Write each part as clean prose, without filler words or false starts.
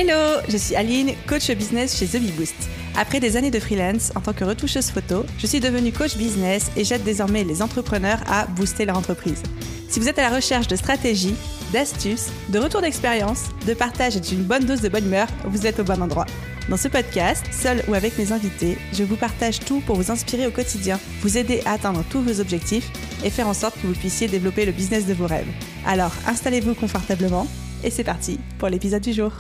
Hello, je suis Aline, coach business chez The Bee Boost. Après des années de freelance en tant que retoucheuse photo, je suis devenue coach business et j'aide désormais les entrepreneurs à booster leur entreprise. Si vous êtes à la recherche de stratégies, d'astuces, de retours d'expérience, de partage et d'une bonne dose de bonne humeur, vous êtes au bon endroit. Dans ce podcast, seul ou avec mes invités, je vous partage tout pour vous inspirer au quotidien, vous aider à atteindre tous vos objectifs et faire en sorte que vous puissiez développer le business de vos rêves. Alors, installez-vous confortablement et c'est parti pour l'épisode du jour.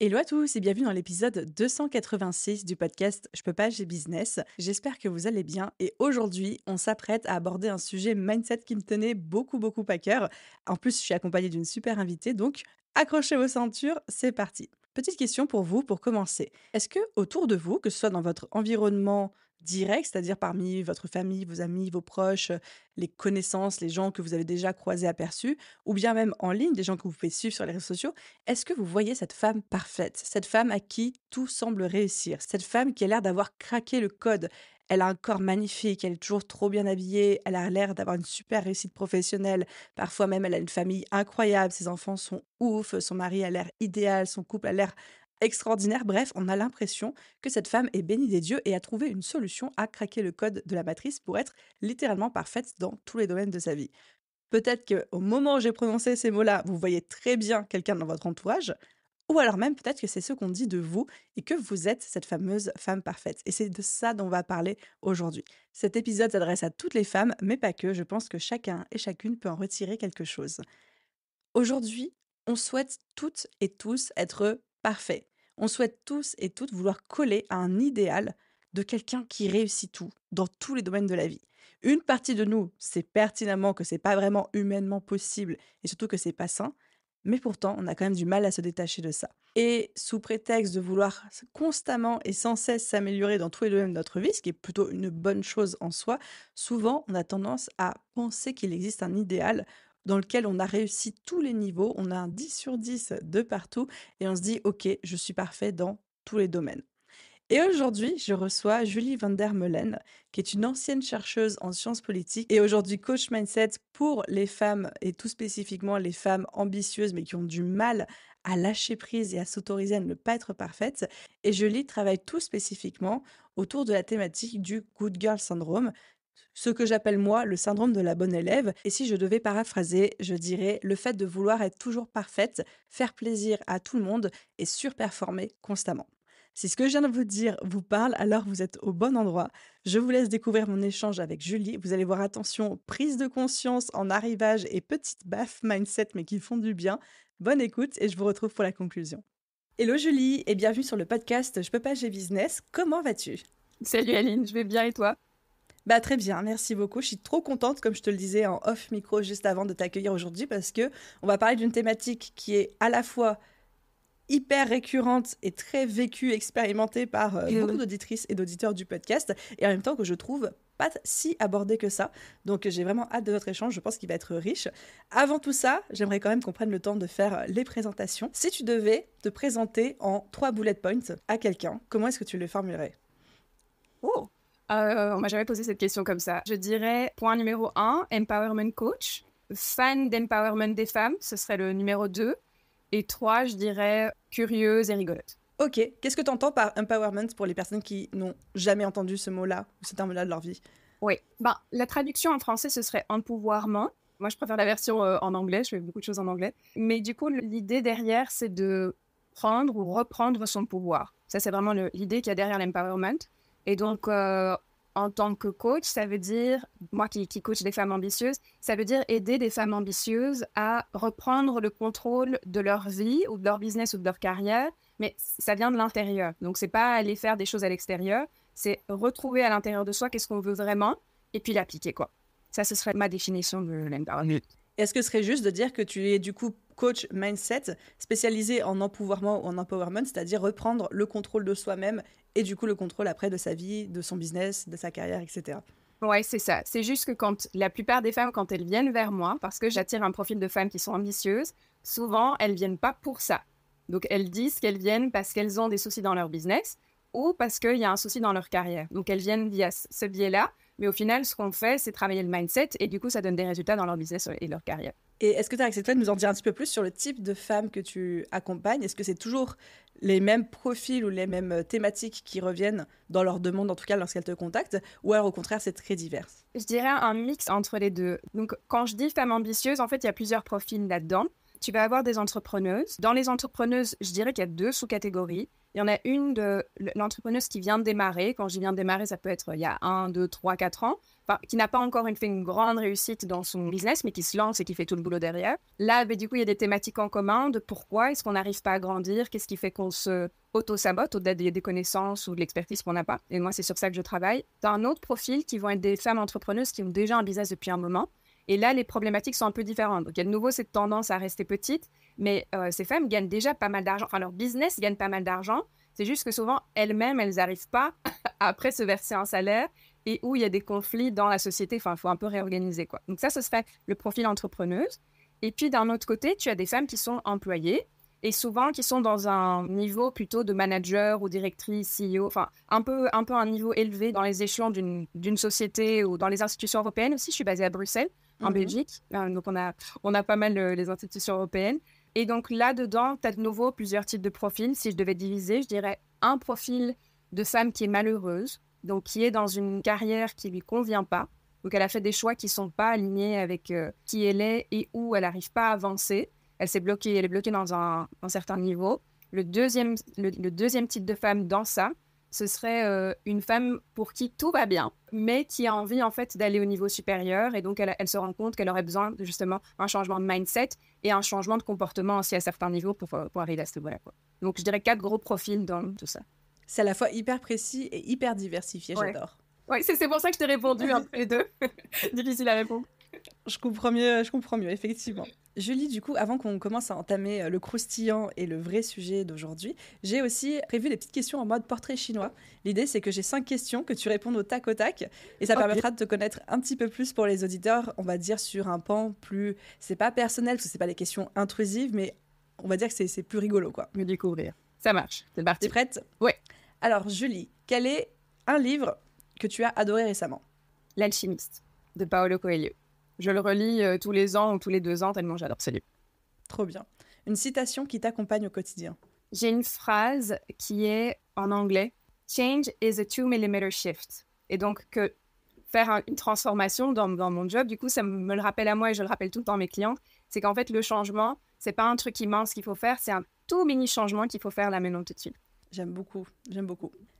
Hello à tous et bienvenue dans l'épisode 286 du podcast Je peux pas, j'ai business. J'espère que vous allez bien et aujourd'hui, on s'apprête à aborder un sujet mindset qui me tenait beaucoup à cœur. En plus, je suis accompagnée d'une super invitée, donc accrochez vos ceintures, c'est parti. Petite question pour vous pour commencer. Est-ce que autour de vous, que ce soit dans votre environnement direct, c'est-à-dire parmi votre famille, vos amis, vos proches, les connaissances, les gens que vous avez déjà croisés, aperçus, ou bien même en ligne, des gens que vous pouvez suivre sur les réseaux sociaux, est-ce que vous voyez cette femme parfaite, cette femme à qui tout semble réussir, cette femme qui a l'air d'avoir craqué le code? Elle a un corps magnifique, elle est toujours trop bien habillée, elle a l'air d'avoir une super réussite professionnelle, parfois même elle a une famille incroyable, ses enfants sont ouf, son mari a l'air idéal, son couple a l'air extraordinaire. Bref, on a l'impression que cette femme est bénie des dieux et a trouvé une solution à craquer le code de la matrice pour être littéralement parfaite dans tous les domaines de sa vie. Peut-être qu'au moment où j'ai prononcé ces mots-là, vous voyez très bien quelqu'un dans votre entourage, ou alors même peut-être que c'est ce qu'on dit de vous et que vous êtes cette fameuse femme parfaite. Et c'est de ça dont on va parler aujourd'hui. Cet épisode s'adresse à toutes les femmes, mais pas que. Je pense que chacun et chacune peut en retirer quelque chose. Aujourd'hui, on souhaite toutes et tous être parfaits. On souhaite tous et toutes vouloir coller à un idéal de quelqu'un qui réussit tout, dans tous les domaines de la vie. Une partie de nous sait pertinemment que c'est pas vraiment humainement possible et surtout que c'est pas sain, mais pourtant on a quand même du mal à se détacher de ça. Et sous prétexte de vouloir constamment et sans cesse s'améliorer dans tous les domaines de notre vie, ce qui est plutôt une bonne chose en soi, souvent on a tendance à penser qu'il existe un idéal dans lequel on a réussi tous les niveaux, on a un 10 sur 10 de partout et on se dit: «OK, je suis parfait dans tous les domaines». Et aujourd'hui, je reçois Julie van der Meulen, qui est une ancienne chercheuse en sciences politiques et aujourd'hui coach mindset pour les femmes et tout spécifiquement les femmes ambitieuses mais qui ont du mal à lâcher prise et à s'autoriser à ne pas être parfaites. Et Julie travaille tout spécifiquement autour de la thématique du Good Girl Syndrome, ce que j'appelle moi le syndrome de la bonne élève. Et si je devais paraphraser, je dirais le fait de vouloir être toujours parfaite, faire plaisir à tout le monde et surperformer constamment. Si ce que je viens de vous dire vous parle, alors vous êtes au bon endroit. Je vous laisse découvrir mon échange avec Julie. Vous allez voir, attention, prise de conscience en arrivage et petite baffe mindset, mais qui font du bien. Bonne écoute et je vous retrouve pour la conclusion. Hello Julie et bienvenue sur le podcast Je peux pas, j'ai business. Comment vas-tu? Salut Aline, je vais bien et toi? Bah très bien, merci beaucoup. Je suis trop contente, comme je te le disais en off micro juste avant, de t'accueillir aujourd'hui parce que on va parler d'une thématique qui est à la fois hyper récurrente et très vécue, expérimentée par beaucoup d'auditrices et d'auditeurs du podcast, et en même temps que je trouve pas si abordée que ça. Donc j'ai vraiment hâte de notre échange, je pense qu'il va être riche. Avant tout ça, j'aimerais quand même qu'on prenne le temps de faire les présentations. Si tu devais te présenter en 3 bullet points à quelqu'un, comment est-ce que tu le formulerais? Oh, on m'a jamais posé cette question comme ça. Je dirais point numéro 1, empowerment coach. Fan d'empowerment des femmes, ce serait le numéro 2. Et 3, je dirais curieuse et rigolote. Ok, qu'est-ce que tu entends par empowerment pour les personnes qui n'ont jamais entendu ce mot-là ou ce terme-là de leur vie? Oui, la traduction en français, ce serait empouvoirment. Moi, je préfère la version en anglais, je fais beaucoup de choses en anglais. Mais du coup, l'idée derrière, c'est de prendre ou reprendre son pouvoir. Ça, c'est vraiment l'idée qu'il y a derrière l'empowerment. Et donc, en tant que coach, ça veut dire, moi qui coach des femmes ambitieuses, ça veut dire aider des femmes ambitieuses à reprendre le contrôle de leur vie ou de leur business ou de leur carrière, mais ça vient de l'intérieur. Donc, c'est pas aller faire des choses à l'extérieur, c'est retrouver à l'intérieur de soi qu'est-ce qu'on veut vraiment et puis l'appliquer, quoi. Ça, ce serait ma définition de l'empowerment. Est-ce que ce serait juste de dire que tu es du coup coach mindset spécialisé en empouvoirment ou en empowerment, c'est-à-dire reprendre le contrôle de soi-même et du coup le contrôle après de sa vie, de son business, de sa carrière, etc. Ouais, c'est ça. C'est juste que quand la plupart des femmes, quand elles viennent vers moi, parce que j'attire un profil de femmes qui sont ambitieuses, souvent, elles viennent pas pour ça. Donc, elles disent qu'elles viennent parce qu'elles ont des soucis dans leur business ou parce qu'il y a un souci dans leur carrière. Donc, elles viennent via ce biais-là. Mais au final, ce qu'on fait, c'est travailler le mindset et du coup, ça donne des résultats dans leur business et leur carrière. Et est-ce que tu as accepté de nous en dire un petit peu plus sur le type de femmes que tu accompagnes? Est-ce que c'est toujours les mêmes profils ou les mêmes thématiques qui reviennent dans leurs demandes, en tout cas lorsqu'elles te contactent, ou alors au contraire, c'est très divers? Je dirais un mix entre les deux. Donc, quand je dis femme ambitieuse, en fait, il y a plusieurs profils là-dedans. Tu vas avoir des entrepreneuses. Dans les entrepreneuses, je dirais qu'il y a 2 sous-catégories. Il y en a une de l'entrepreneuse qui vient de démarrer. Quand je dis vient de démarrer, ça peut être il y a 1, 2, 3, 4 ans. Enfin, qui n'a pas encore fait une grande réussite dans son business, mais qui se lance et qui fait tout le boulot derrière. Là, du coup, il y a des thématiques en commun de pourquoi est-ce qu'on n'arrive pas à grandir, qu'est-ce qui fait qu'on se auto-sabote au-delà des connaissances ou de l'expertise qu'on n'a pas. Et moi, c'est sur ça que je travaille. Tu as un autre profil qui vont être des femmes entrepreneuses qui ont déjà un business depuis un moment. Et là, les problématiques sont un peu différentes. Donc, il y a de nouveau cette tendance à rester petite, mais ces femmes gagnent déjà pas mal d'argent. Enfin, leur business gagne pas mal d'argent. C'est juste que souvent, elles-mêmes, elles n'arrivent pas à après se verser un salaire et où il y a des conflits dans la société. Enfin, il faut un peu réorganiser, quoi. Donc ça, ce serait le profil entrepreneuse. Et puis, d'un autre côté, tu as des femmes qui sont employées et souvent qui sont dans un niveau plutôt de manager ou directrice, CEO, enfin, un peu un niveau élevé dans les échelons d'une société ou dans les institutions européennes aussi. Je suis basée à Bruxelles, en Belgique. Donc, on a pas mal les institutions européennes. Et donc, là-dedans, tu as de nouveau plusieurs types de profils. Si je devais diviser, je dirais un profil de femme qui est malheureuse, donc qui est dans une carrière qui ne lui convient pas. Donc, elle a fait des choix qui ne sont pas alignés avec qui elle est et où elle n'arrive pas à avancer. Elle est bloquée dans un certain niveau. Le deuxième type de femme dans ça, ce serait une femme pour qui tout va bien, mais qui a envie en fait d'aller au niveau supérieur. Et donc, elle se rend compte qu'elle aurait besoin de justement un changement de mindset et un changement de comportement aussi à certains niveaux pour arriver à ce niveau-là, quoi. Donc, je dirais 4 gros profils dans tout ça. C'est à la fois hyper précis et hyper diversifié, Ouais. j'adore. Ouais, c'est pour ça que je t'ai répondu entre les deux. Difficile à répondre. Je comprends mieux, effectivement. Julie, du coup, avant qu'on commence à entamer le croustillant et le vrai sujet d'aujourd'hui, j'ai aussi prévu des petites questions en mode portrait chinois. L'idée, c'est que j'ai 5 questions que tu répondes au tac, et ça permettra de te connaître un petit peu plus pour les auditeurs, on va dire sur un pan plus... C'est pas personnel, parce que c'est pas des questions intrusives, mais on va dire que c'est plus rigolo, quoi. Me découvrir. Ça marche, c'est parti. T'es prête? Ouais. Alors, Julie, quel est un livre que tu as adoré récemment? L'Alchimiste, de Paolo Coelho. Je le relis tous les ans ou tous les 2 ans, tellement j'adore ce livre. Trop bien. Une citation qui t'accompagne au quotidien? J'ai une phrase qui est en anglais « Change is a 2 mm shift ». Et donc, que faire une transformation dans mon job, du coup, ça me le rappelle à moi et je le rappelle tout le temps à mes clientes, c'est qu'en fait, le changement, c'est pas un truc immense qu'il faut faire, c'est un tout mini changement qu'il faut faire là maintenant tout de suite. J'aime beaucoup.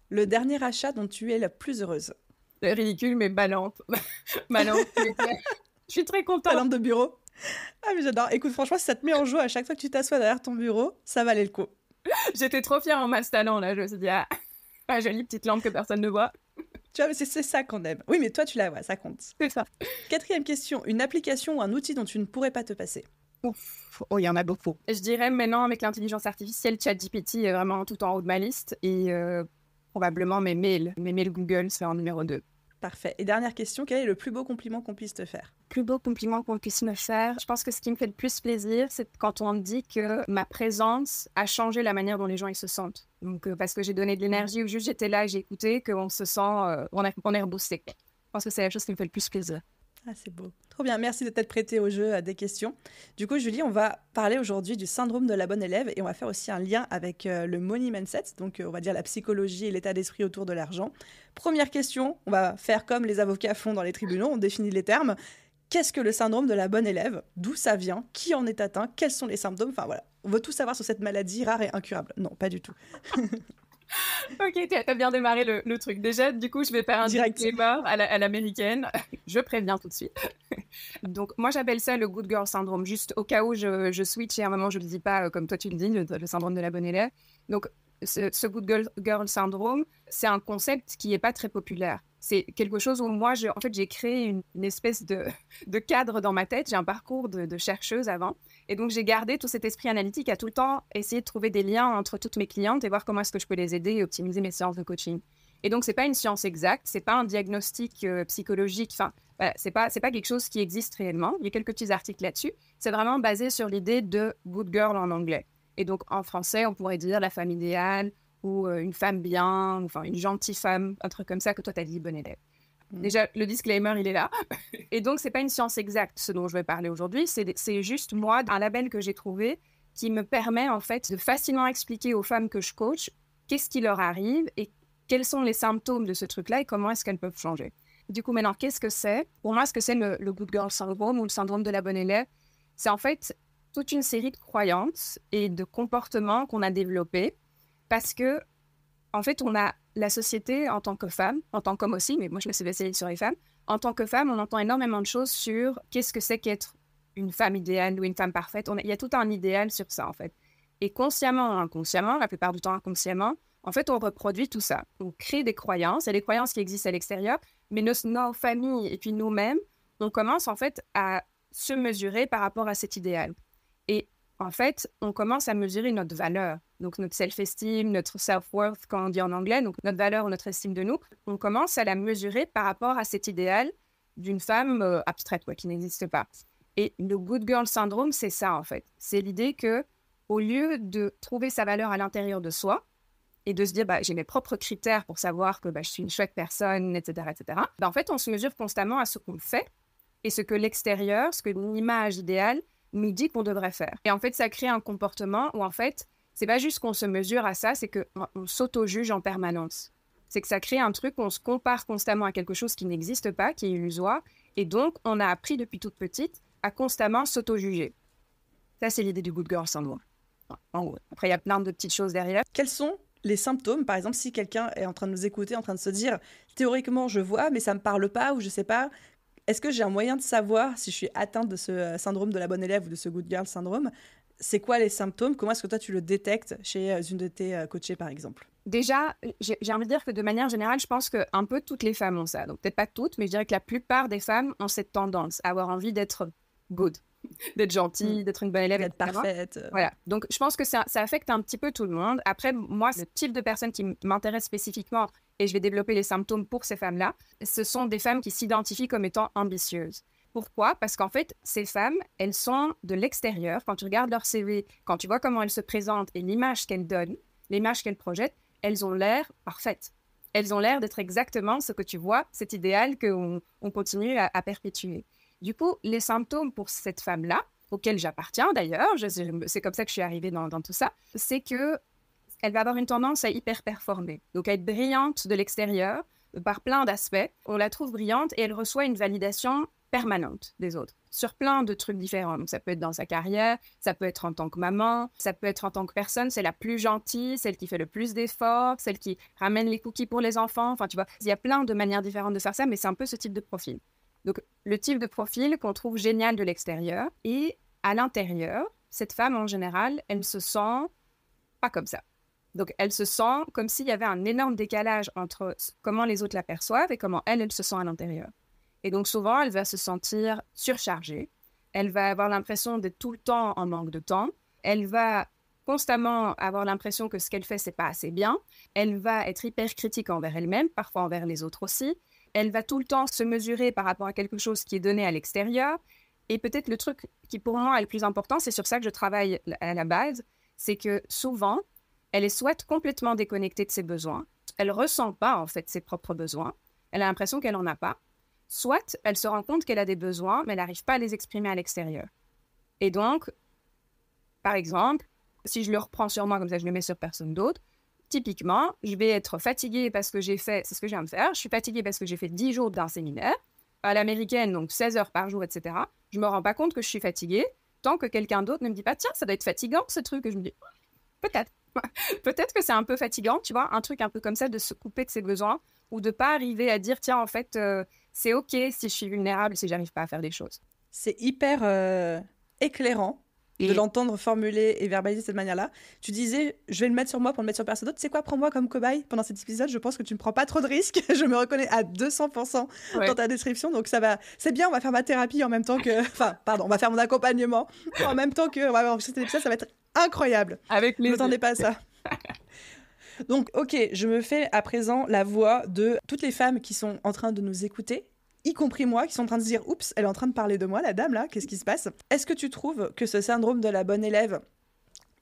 Le dernier achat dont tu es la plus heureuse? C'est ridicule, mais ma lampe. Ma lampe, je suis très contente. Ta lampe de bureau? Ah, mais j'adore. Écoute, franchement, si ça te met en joie à chaque fois que tu t'assois derrière ton bureau, ça valait le coup. J'étais trop fière en m'installant, là. Je me suis dit, jolie petite lampe que personne ne voit. Tu vois, mais c'est ça qu'on aime. Oui, mais toi, tu la vois, ça compte. C'est ça. 4e question, une application ou un outil dont tu ne pourrais pas te passer? Ouf. Oh, il y en a beaucoup. Je dirais maintenant, avec l'intelligence artificielle, ChatGPT est vraiment tout en haut de ma liste. Et probablement mes mails Google, c'est en numéro 2. Parfait. Et dernière question, quel est le plus beau compliment qu'on puisse te faire? Plus beau compliment qu'on puisse me faire, je pense que ce qui me fait le plus plaisir, c'est quand on me dit que ma présence a changé la manière dont les gens ils se sentent. Donc, parce que j'ai donné de l'énergie ou juste j'étais là et j'ai écouté, qu'on se sent, on est reboosté. Je pense que c'est la chose qui me fait le plus plaisir. Ah, c'est beau. Trop bien, merci de t'être prêtée au jeu à des questions. Du coup, Julie, on va parler aujourd'hui du syndrome de la bonne élève et on va faire aussi un lien avec le money mindset, donc on va dire la psychologie et l'état d'esprit autour de l'argent. Première question, on va faire comme les avocats font dans les tribunaux, on définit les termes. Qu'est-ce que le syndrome de la bonne élève? D'où ça vient? Qui en est atteint? Quels sont les symptômes? Enfin voilà, on veut tout savoir sur cette maladie rare et incurable. Non, pas du tout. Ok, t'as bien démarré le truc. Déjà, du coup, je vais faire un disclaimer à l'américaine. Je préviens tout de suite. Donc, moi, j'appelle ça le good girl syndrome. Juste au cas où je switch et à un moment, je ne le dis pas comme toi, tu le dis, le syndrome de la bonne élève. Donc, ce good girl syndrome, c'est un concept qui n'est pas très populaire. C'est quelque chose où moi, j'ai créé une espèce de cadre dans ma tête. J'ai un parcours de chercheuse avant. Et donc, j'ai gardé tout cet esprit analytique à tout le temps essayer de trouver des liens entre toutes mes clientes et voir comment est-ce que je peux les aider et optimiser mes séances de coaching. Et donc, c'est pas une science exacte, c'est pas un diagnostic psychologique. Enfin, voilà, c'est pas quelque chose qui existe réellement. Il y a quelques petits articles là-dessus. C'est vraiment basé sur l'idée de good girl en anglais. Et donc, en français, on pourrait dire la femme idéale ou une femme bien, enfin une gentille femme, un truc comme ça que toi, t'as dit bonne élève. Déjà, le disclaimer, il est là. Et donc, c'est pas une science exacte, ce dont je vais parler aujourd'hui. C'est juste, moi, un label que j'ai trouvé qui me permet, en fait, de facilement expliquer aux femmes que je coach qu'est-ce qui leur arrive et quels sont les symptômes de ce truc-là et comment est-ce qu'elles peuvent changer. Du coup, maintenant, qu'est-ce que c'est? Pour moi, ce que c'est le Good Girl Syndrome ou le syndrome de la bonne élève, c'est en fait toute une série de croyances et de comportements qu'on a développés parce que, en fait, on a la société en tant que femme, en tant qu'homme aussi, mais moi, je me suis spécialisée sur les femmes. En tant que femme, on entend énormément de choses sur qu'est-ce que c'est qu'être une femme idéale ou une femme parfaite. Il y a tout un idéal sur ça, en fait. Et consciemment ou inconsciemment, la plupart du temps inconsciemment, en fait, on reproduit tout ça. On crée des croyances. Il y a des croyances qui existent à l'extérieur, mais nos familles et puis nous-mêmes, on commence en fait à se mesurer par rapport à cet idéal. Et en fait, on commence à mesurer notre valeur, donc notre self-esteem, notre self-worth, quand on dit en anglais, donc notre valeur ou notre estime de nous, on commence à la mesurer par rapport à cet idéal d'une femme abstraite, qui n'existe pas. Et le Good Girl Syndrome, c'est ça en fait. C'est l'idée que au lieu de trouver sa valeur à l'intérieur de soi et de se dire, j'ai mes propres critères pour savoir que je suis une chouette personne, etc., en fait, on se mesure constamment à ce qu'on fait et ce que l'extérieur, ce que l'image idéale nous dit qu'on devrait faire. Et en fait, ça crée un comportement où en fait, c'est pas juste qu'on se mesure à ça, c'est qu'on s'auto-juge en permanence. C'est que ça crée un truc où on se compare constamment à quelque chose qui n'existe pas, qui est illusoire, et donc on a appris depuis toute petite à constamment s'auto-juger. Ça, c'est l'idée du Good Girl Syndrome. En gros. Après, il y a plein de petites choses derrière. Quels sont les symptômes, par exemple, si quelqu'un est en train de nous écouter, en train de se dire « théoriquement, je vois, mais ça me parle pas » ou je sais pas, est-ce que j'ai un moyen de savoir si je suis atteinte de ce syndrome de la bonne élève ou de ce Good Girl Syndrome? C'est quoi les symptômes? Comment est-ce que toi, tu le détectes chez une de tes coachées, par exemple? Déjà, j'ai envie de dire que de manière générale, je pense qu'un peu toutes les femmes ont ça. Donc, peut-être pas toutes, mais je dirais que la plupart des femmes ont cette tendance à avoir envie d'être good, d'être gentille, d'être une bonne élève, d'être parfaite. Voilà. Donc, je pense que ça affecte un petit peu tout le monde. Après, moi, le type de personne qui m'intéresse spécifiquement, et je vais développer les symptômes pour ces femmes-là, ce sont des femmes qui s'identifient comme étant ambitieuses. Pourquoi? Parce qu'en fait, ces femmes, elles sont de l'extérieur. Quand tu regardes leur CV, quand tu vois comment elles se présentent et l'image qu'elles donnent, l'image qu'elles projettent, elles ont l'air parfaites. Elles ont l'air d'être exactement ce que tu vois, cet idéal qu'on continue à perpétuer. Du coup, les symptômes pour cette femme-là, auxquels j'appartiens d'ailleurs, c'est comme ça que je suis arrivée dans tout ça, c'est qu'elle va avoir une tendance à hyper performer, donc à être brillante de l'extérieur, par plein d'aspects. On la trouve brillante et elle reçoit une validation permanente des autres, sur plein de trucs différents. Donc, ça peut être dans sa carrière, ça peut être en tant que maman, ça peut être en tant que personne, c'est la plus gentille, celle qui fait le plus d'efforts, celle qui ramène les cookies pour les enfants. Enfin, tu vois, il y a plein de manières différentes de faire ça, mais c'est un peu ce type de profil. Donc, le type de profil qu'on trouve génial de l'extérieur. Et à l'intérieur, cette femme, en général, elle se sent pas comme ça. Donc, elle se sent comme s'il y avait un énorme décalage entre comment les autres la perçoivent et comment elle se sent à l'intérieur. Et donc, souvent, elle va se sentir surchargée. Elle va avoir l'impression d'être tout le temps en manque de temps. Elle va constamment avoir l'impression que ce qu'elle fait, c'est pas assez bien. Elle va être hyper critique envers elle-même, parfois envers les autres aussi. Elle va tout le temps se mesurer par rapport à quelque chose qui est donné à l'extérieur. Et peut-être le truc qui, pour moi, est le plus important, c'est sur ça que je travaille à la base, c'est que souvent, elle est soit complètement déconnectée de ses besoins, elle ne ressent pas, en fait, ses propres besoins, elle a l'impression qu'elle n'en a pas, soit elle se rend compte qu'elle a des besoins, mais elle n'arrive pas à les exprimer à l'extérieur. Et donc, par exemple, si je le reprends sur moi, comme ça je le mets sur personne d'autre, typiquement, je vais être fatiguée parce que c'est ce que je viens de faire, je suis fatiguée parce que j'ai fait 10 jours d'un séminaire, à l'américaine, donc 16 heures par jour, etc. Je ne me rends pas compte que je suis fatiguée, tant que quelqu'un d'autre ne me dit pas « Tiens, ça doit être fatigant, ce truc », et je me dis « Peut-être ». Peut-être que c'est un peu fatigant, tu vois, un truc un peu comme ça, de se couper de ses besoins, ou de ne pas arriver à dire « Tiens, en fait, c'est OK si je suis vulnérable, si je n'arrive pas à faire des choses ». C'est hyper éclairant de l'entendre formuler et verbaliser de cette manière-là. Tu disais, je vais le mettre sur moi pour le mettre sur personne d'autre. Tu sais quoi, prends-moi comme cobaye pendant cet épisode. Je pense que tu ne prends pas trop de risques. Je me reconnais à 200% dans ta description. Donc ça va, c'est bien, on va faire ma thérapie en même temps que... Enfin, pardon, on va faire mon accompagnement en même temps que... On va enregistrer cet épisode, ça va être incroyable. Avec plaisir. Ne m'attendez pas à ça. Donc, ok, je me fais à présent la voix de toutes les femmes qui sont en train de nous écouter, y compris moi, qui sont en train de se dire « Oups, elle est en train de parler de moi, la dame, là, qu'est-ce qui se passe ?» Est-ce que tu trouves que ce syndrome de la bonne élève,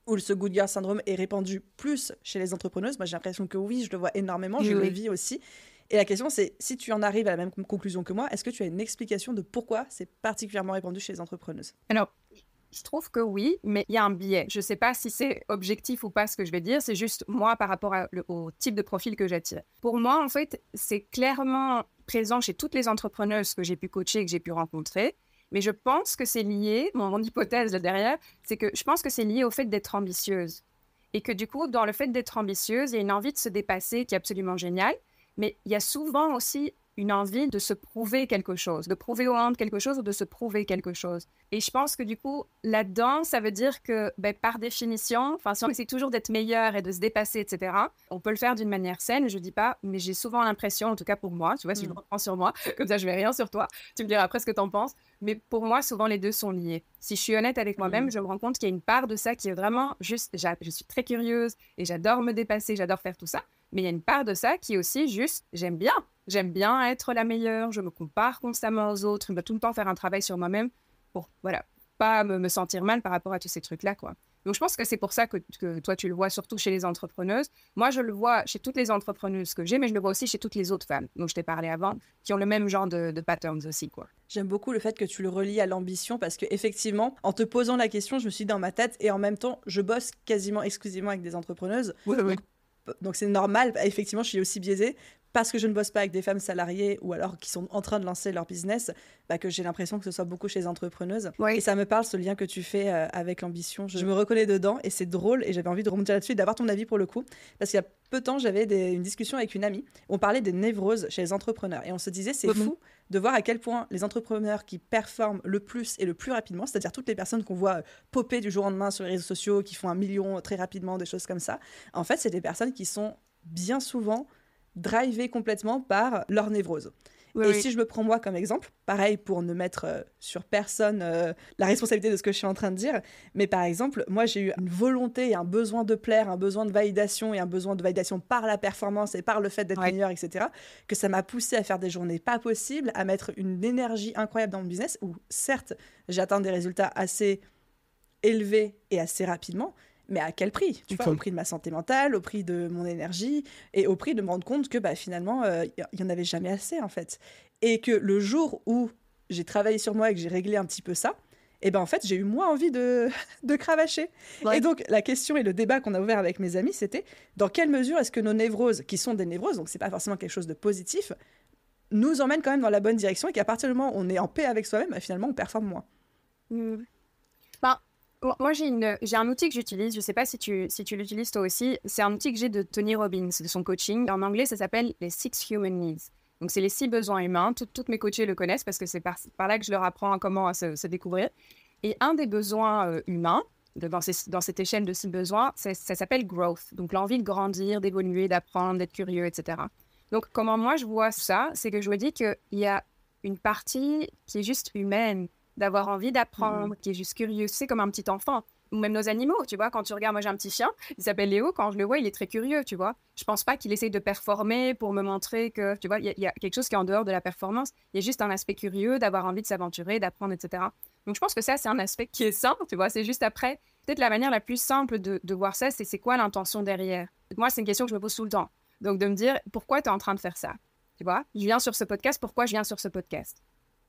où ce good girl syndrome est répandu plus chez les entrepreneuses. Moi, j'ai l'impression que oui, je le vois énormément, je le vis aussi. Et la question, c'est, si tu en arrives à la même conclusion que moi, est-ce que tu as une explication de pourquoi c'est particulièrement répandu chez les entrepreneuses? Alors, je trouve que oui, mais il y a un biais. Je ne sais pas si c'est objectif ou pas ce que je vais dire, c'est juste moi par rapport au type de profil que j'attire. Pour moi, en fait, c'est clairement présent chez toutes les entrepreneuses que j'ai pu coacher et que j'ai pu rencontrer. Mais je pense que c'est lié, mon hypothèse là derrière, c'est que je pense que c'est lié au fait d'être ambitieuse. Et que du coup, dans le fait d'être ambitieuse, il y a une envie de se dépasser qui est absolument géniale. Mais il y a souvent aussi une envie de se prouver quelque chose, de prouver au monde quelque chose ou de se prouver quelque chose. Et je pense que du coup, là-dedans, ça veut dire que par définition, si on essaie toujours d'être meilleur et de se dépasser, etc., on peut le faire d'une manière saine, je dis pas, mais j'ai souvent l'impression, en tout cas pour moi, tu vois, si je reprends sur moi, comme ça je vais rien sur toi, tu me diras après ce que t'en penses, mais pour moi, souvent les deux sont liés. Si je suis honnête avec moi-même, je me rends compte qu'il y a une part de ça qui est vraiment juste, je suis très curieuse et j'adore me dépasser, j'adore faire tout ça, mais il y a une part de ça qui est aussi juste, j'aime bien être la meilleure, je me compare constamment aux autres, je dois tout le temps faire un travail sur moi-même pour, voilà, pas me sentir mal par rapport à tous ces trucs-là, quoi. Donc, je pense que c'est pour ça que toi, tu le vois surtout chez les entrepreneuses. Moi, je le vois chez toutes les entrepreneuses que j'ai, mais je le vois aussi chez toutes les autres femmes dont je t'ai parlé avant, qui ont le même genre de patterns aussi, quoi. J'aime beaucoup le fait que tu le relis à l'ambition parce que effectivement, en te posant la question, je me suis dit dans ma tête et en même temps, je bosse quasiment exclusivement avec des entrepreneuses. Oui. Donc c'est normal, effectivement, je suis aussi biaisée parce que je ne bosse pas avec des femmes salariées ou alors qui sont en train de lancer leur business, que j'ai l'impression que ce soit beaucoup chez les entrepreneuses. Oui. Et ça me parle, ce lien que tu fais avec l'ambition. Je me reconnais dedans et c'est drôle et j'avais envie de remonter là-dessus et d'avoir ton avis pour le coup. Parce qu'il y a peu de temps, j'avais une discussion avec une amie où on parlait des névroses chez les entrepreneurs. Et on se disait, c'est fou de voir à quel point les entrepreneurs qui performent le plus et le plus rapidement, c'est-à-dire toutes les personnes qu'on voit popper du jour au lendemain sur les réseaux sociaux, qui font 1 million très rapidement, des choses comme ça, en fait, c'est des personnes qui sont bien souvent drivées complètement par leur névrose. Si je me prends moi comme exemple, pareil pour ne mettre sur personne la responsabilité de ce que je suis en train de dire, mais par exemple, moi j'ai eu une volonté et un besoin de plaire, un besoin de validation et un besoin de validation par la performance et par le fait d'être meilleur, etc., que ça m'a poussé à faire des journées pas possibles, à mettre une énergie incroyable dans mon business où certes j'ai atteint des résultats assez élevés et assez rapidement, mais à quel prix, tu vois, au prix de ma santé mentale, au prix de mon énergie et au prix de me rendre compte que finalement, il n'y en avait jamais assez en fait. Et que le jour où j'ai travaillé sur moi et que j'ai réglé un petit peu ça, en fait, j'ai eu moins envie de cravacher. Ouais. Et donc, la question et le débat qu'on a ouvert avec mes amis, c'était dans quelle mesure est-ce que nos névroses, qui sont des névroses, donc c'est pas forcément quelque chose de positif, nous emmènent quand même dans la bonne direction et qu'à partir du moment où on est en paix avec soi-même, finalement, on performe moins. Moi, j'ai un outil que j'utilise, je ne sais pas si tu l'utilises toi aussi, c'est un outil que j'ai de Tony Robbins, de son coaching. En anglais, ça s'appelle les 6 Human Needs. Donc, c'est les 6 besoins humains. Toutes mes coachées le connaissent parce que c'est par là que je leur apprends comment se découvrir. Et un des besoins humains, dans cette échelle de 6 besoins, ça s'appelle growth. Donc, l'envie de grandir, d'évoluer, d'apprendre, d'être curieux, etc. Donc, comment moi je vois ça, c'est que je me dis qu'il y a une partie qui est juste humaine, d'avoir envie d'apprendre, qui est juste curieux. C'est comme un petit enfant. Ou même nos animaux, tu vois. Quand tu regardes, moi j'ai un petit chien, il s'appelle Léo. Quand je le vois, il est très curieux, tu vois. Je pense pas qu'il essaye de performer pour me montrer que, tu vois, il y a quelque chose qui est en dehors de la performance. Il y a juste un aspect curieux, d'avoir envie de s'aventurer, d'apprendre, etc. Donc je pense que ça, c'est un aspect qui est sain, tu vois. C'est juste après, peut-être la manière la plus simple de voir ça, c'est quoi l'intention derrière. Moi, c'est une question que je me pose tout le temps. Donc de me dire, pourquoi tu es en train de faire ça? Tu vois, je viens sur ce podcast, pourquoi je viens sur ce podcast?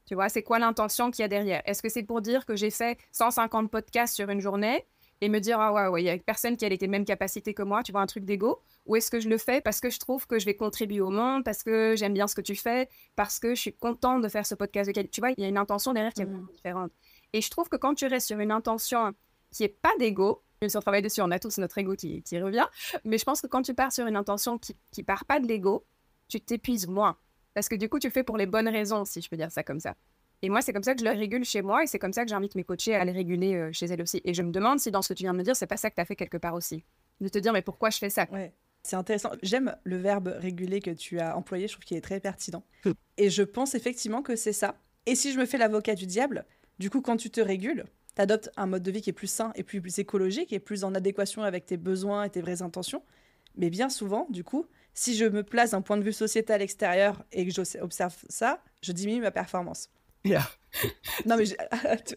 Tu vois, c'est quoi l'intention qu'il y a derrière? Est-ce que c'est pour dire que j'ai fait 150 podcasts sur une journée et me dire, ah ouais, il y a personne qui a les mêmes capacités que moi, tu vois, un truc d'ego? Ou est-ce que je le fais parce que je trouve que je vais contribuer au monde, parce que j'aime bien ce que tu fais, parce que je suis contente de faire ce podcast de qualité? Tu vois, il y a une intention derrière qui est vraiment différente. Et je trouve que quand tu restes sur une intention qui n'est pas d'ego, même si on travaille dessus, on a tous notre ego qui revient, mais je pense que quand tu pars sur une intention qui ne part pas de l'ego, tu t'épuises moins. Parce que du coup, tu fais pour les bonnes raisons, si je peux dire ça comme ça. Et moi, c'est comme ça que je le régule chez moi et c'est comme ça que j'invite mes coachés à les réguler chez elles aussi. Et je me demande si dans ce que tu viens de me dire, c'est pas ça que tu as fait quelque part aussi. De te dire, mais pourquoi je fais ça? Ouais, c'est intéressant. J'aime le verbe réguler que tu as employé, je trouve qu'il est très pertinent. Et je pense effectivement que c'est ça. Et si je me fais l'avocat du diable, du coup, quand tu te régules, tu adoptes un mode de vie qui est plus sain et plus écologique et plus en adéquation avec tes besoins et tes vraies intentions. Mais bien souvent, du coup, si je me place d'un point de vue sociétal extérieur et que j'observe ça, je diminue ma performance. Non, mais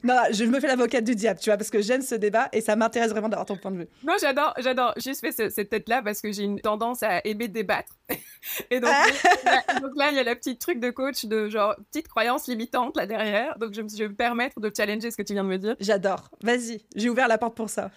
non, je me fais l'avocate du diable, tu vois, parce que j'aime ce débat et ça m'intéresse vraiment d'avoir ton point de vue. Non, j'adore. Juste fait cette tête-là parce que j'ai une tendance à aimer débattre. Et donc, donc là, il y a la petite truc de coach de genre, petite croyance limitante là derrière. Donc, je vais me permettre de challenger ce que tu viens de me dire. J'adore. Vas-y, j'ai ouvert la porte pour ça.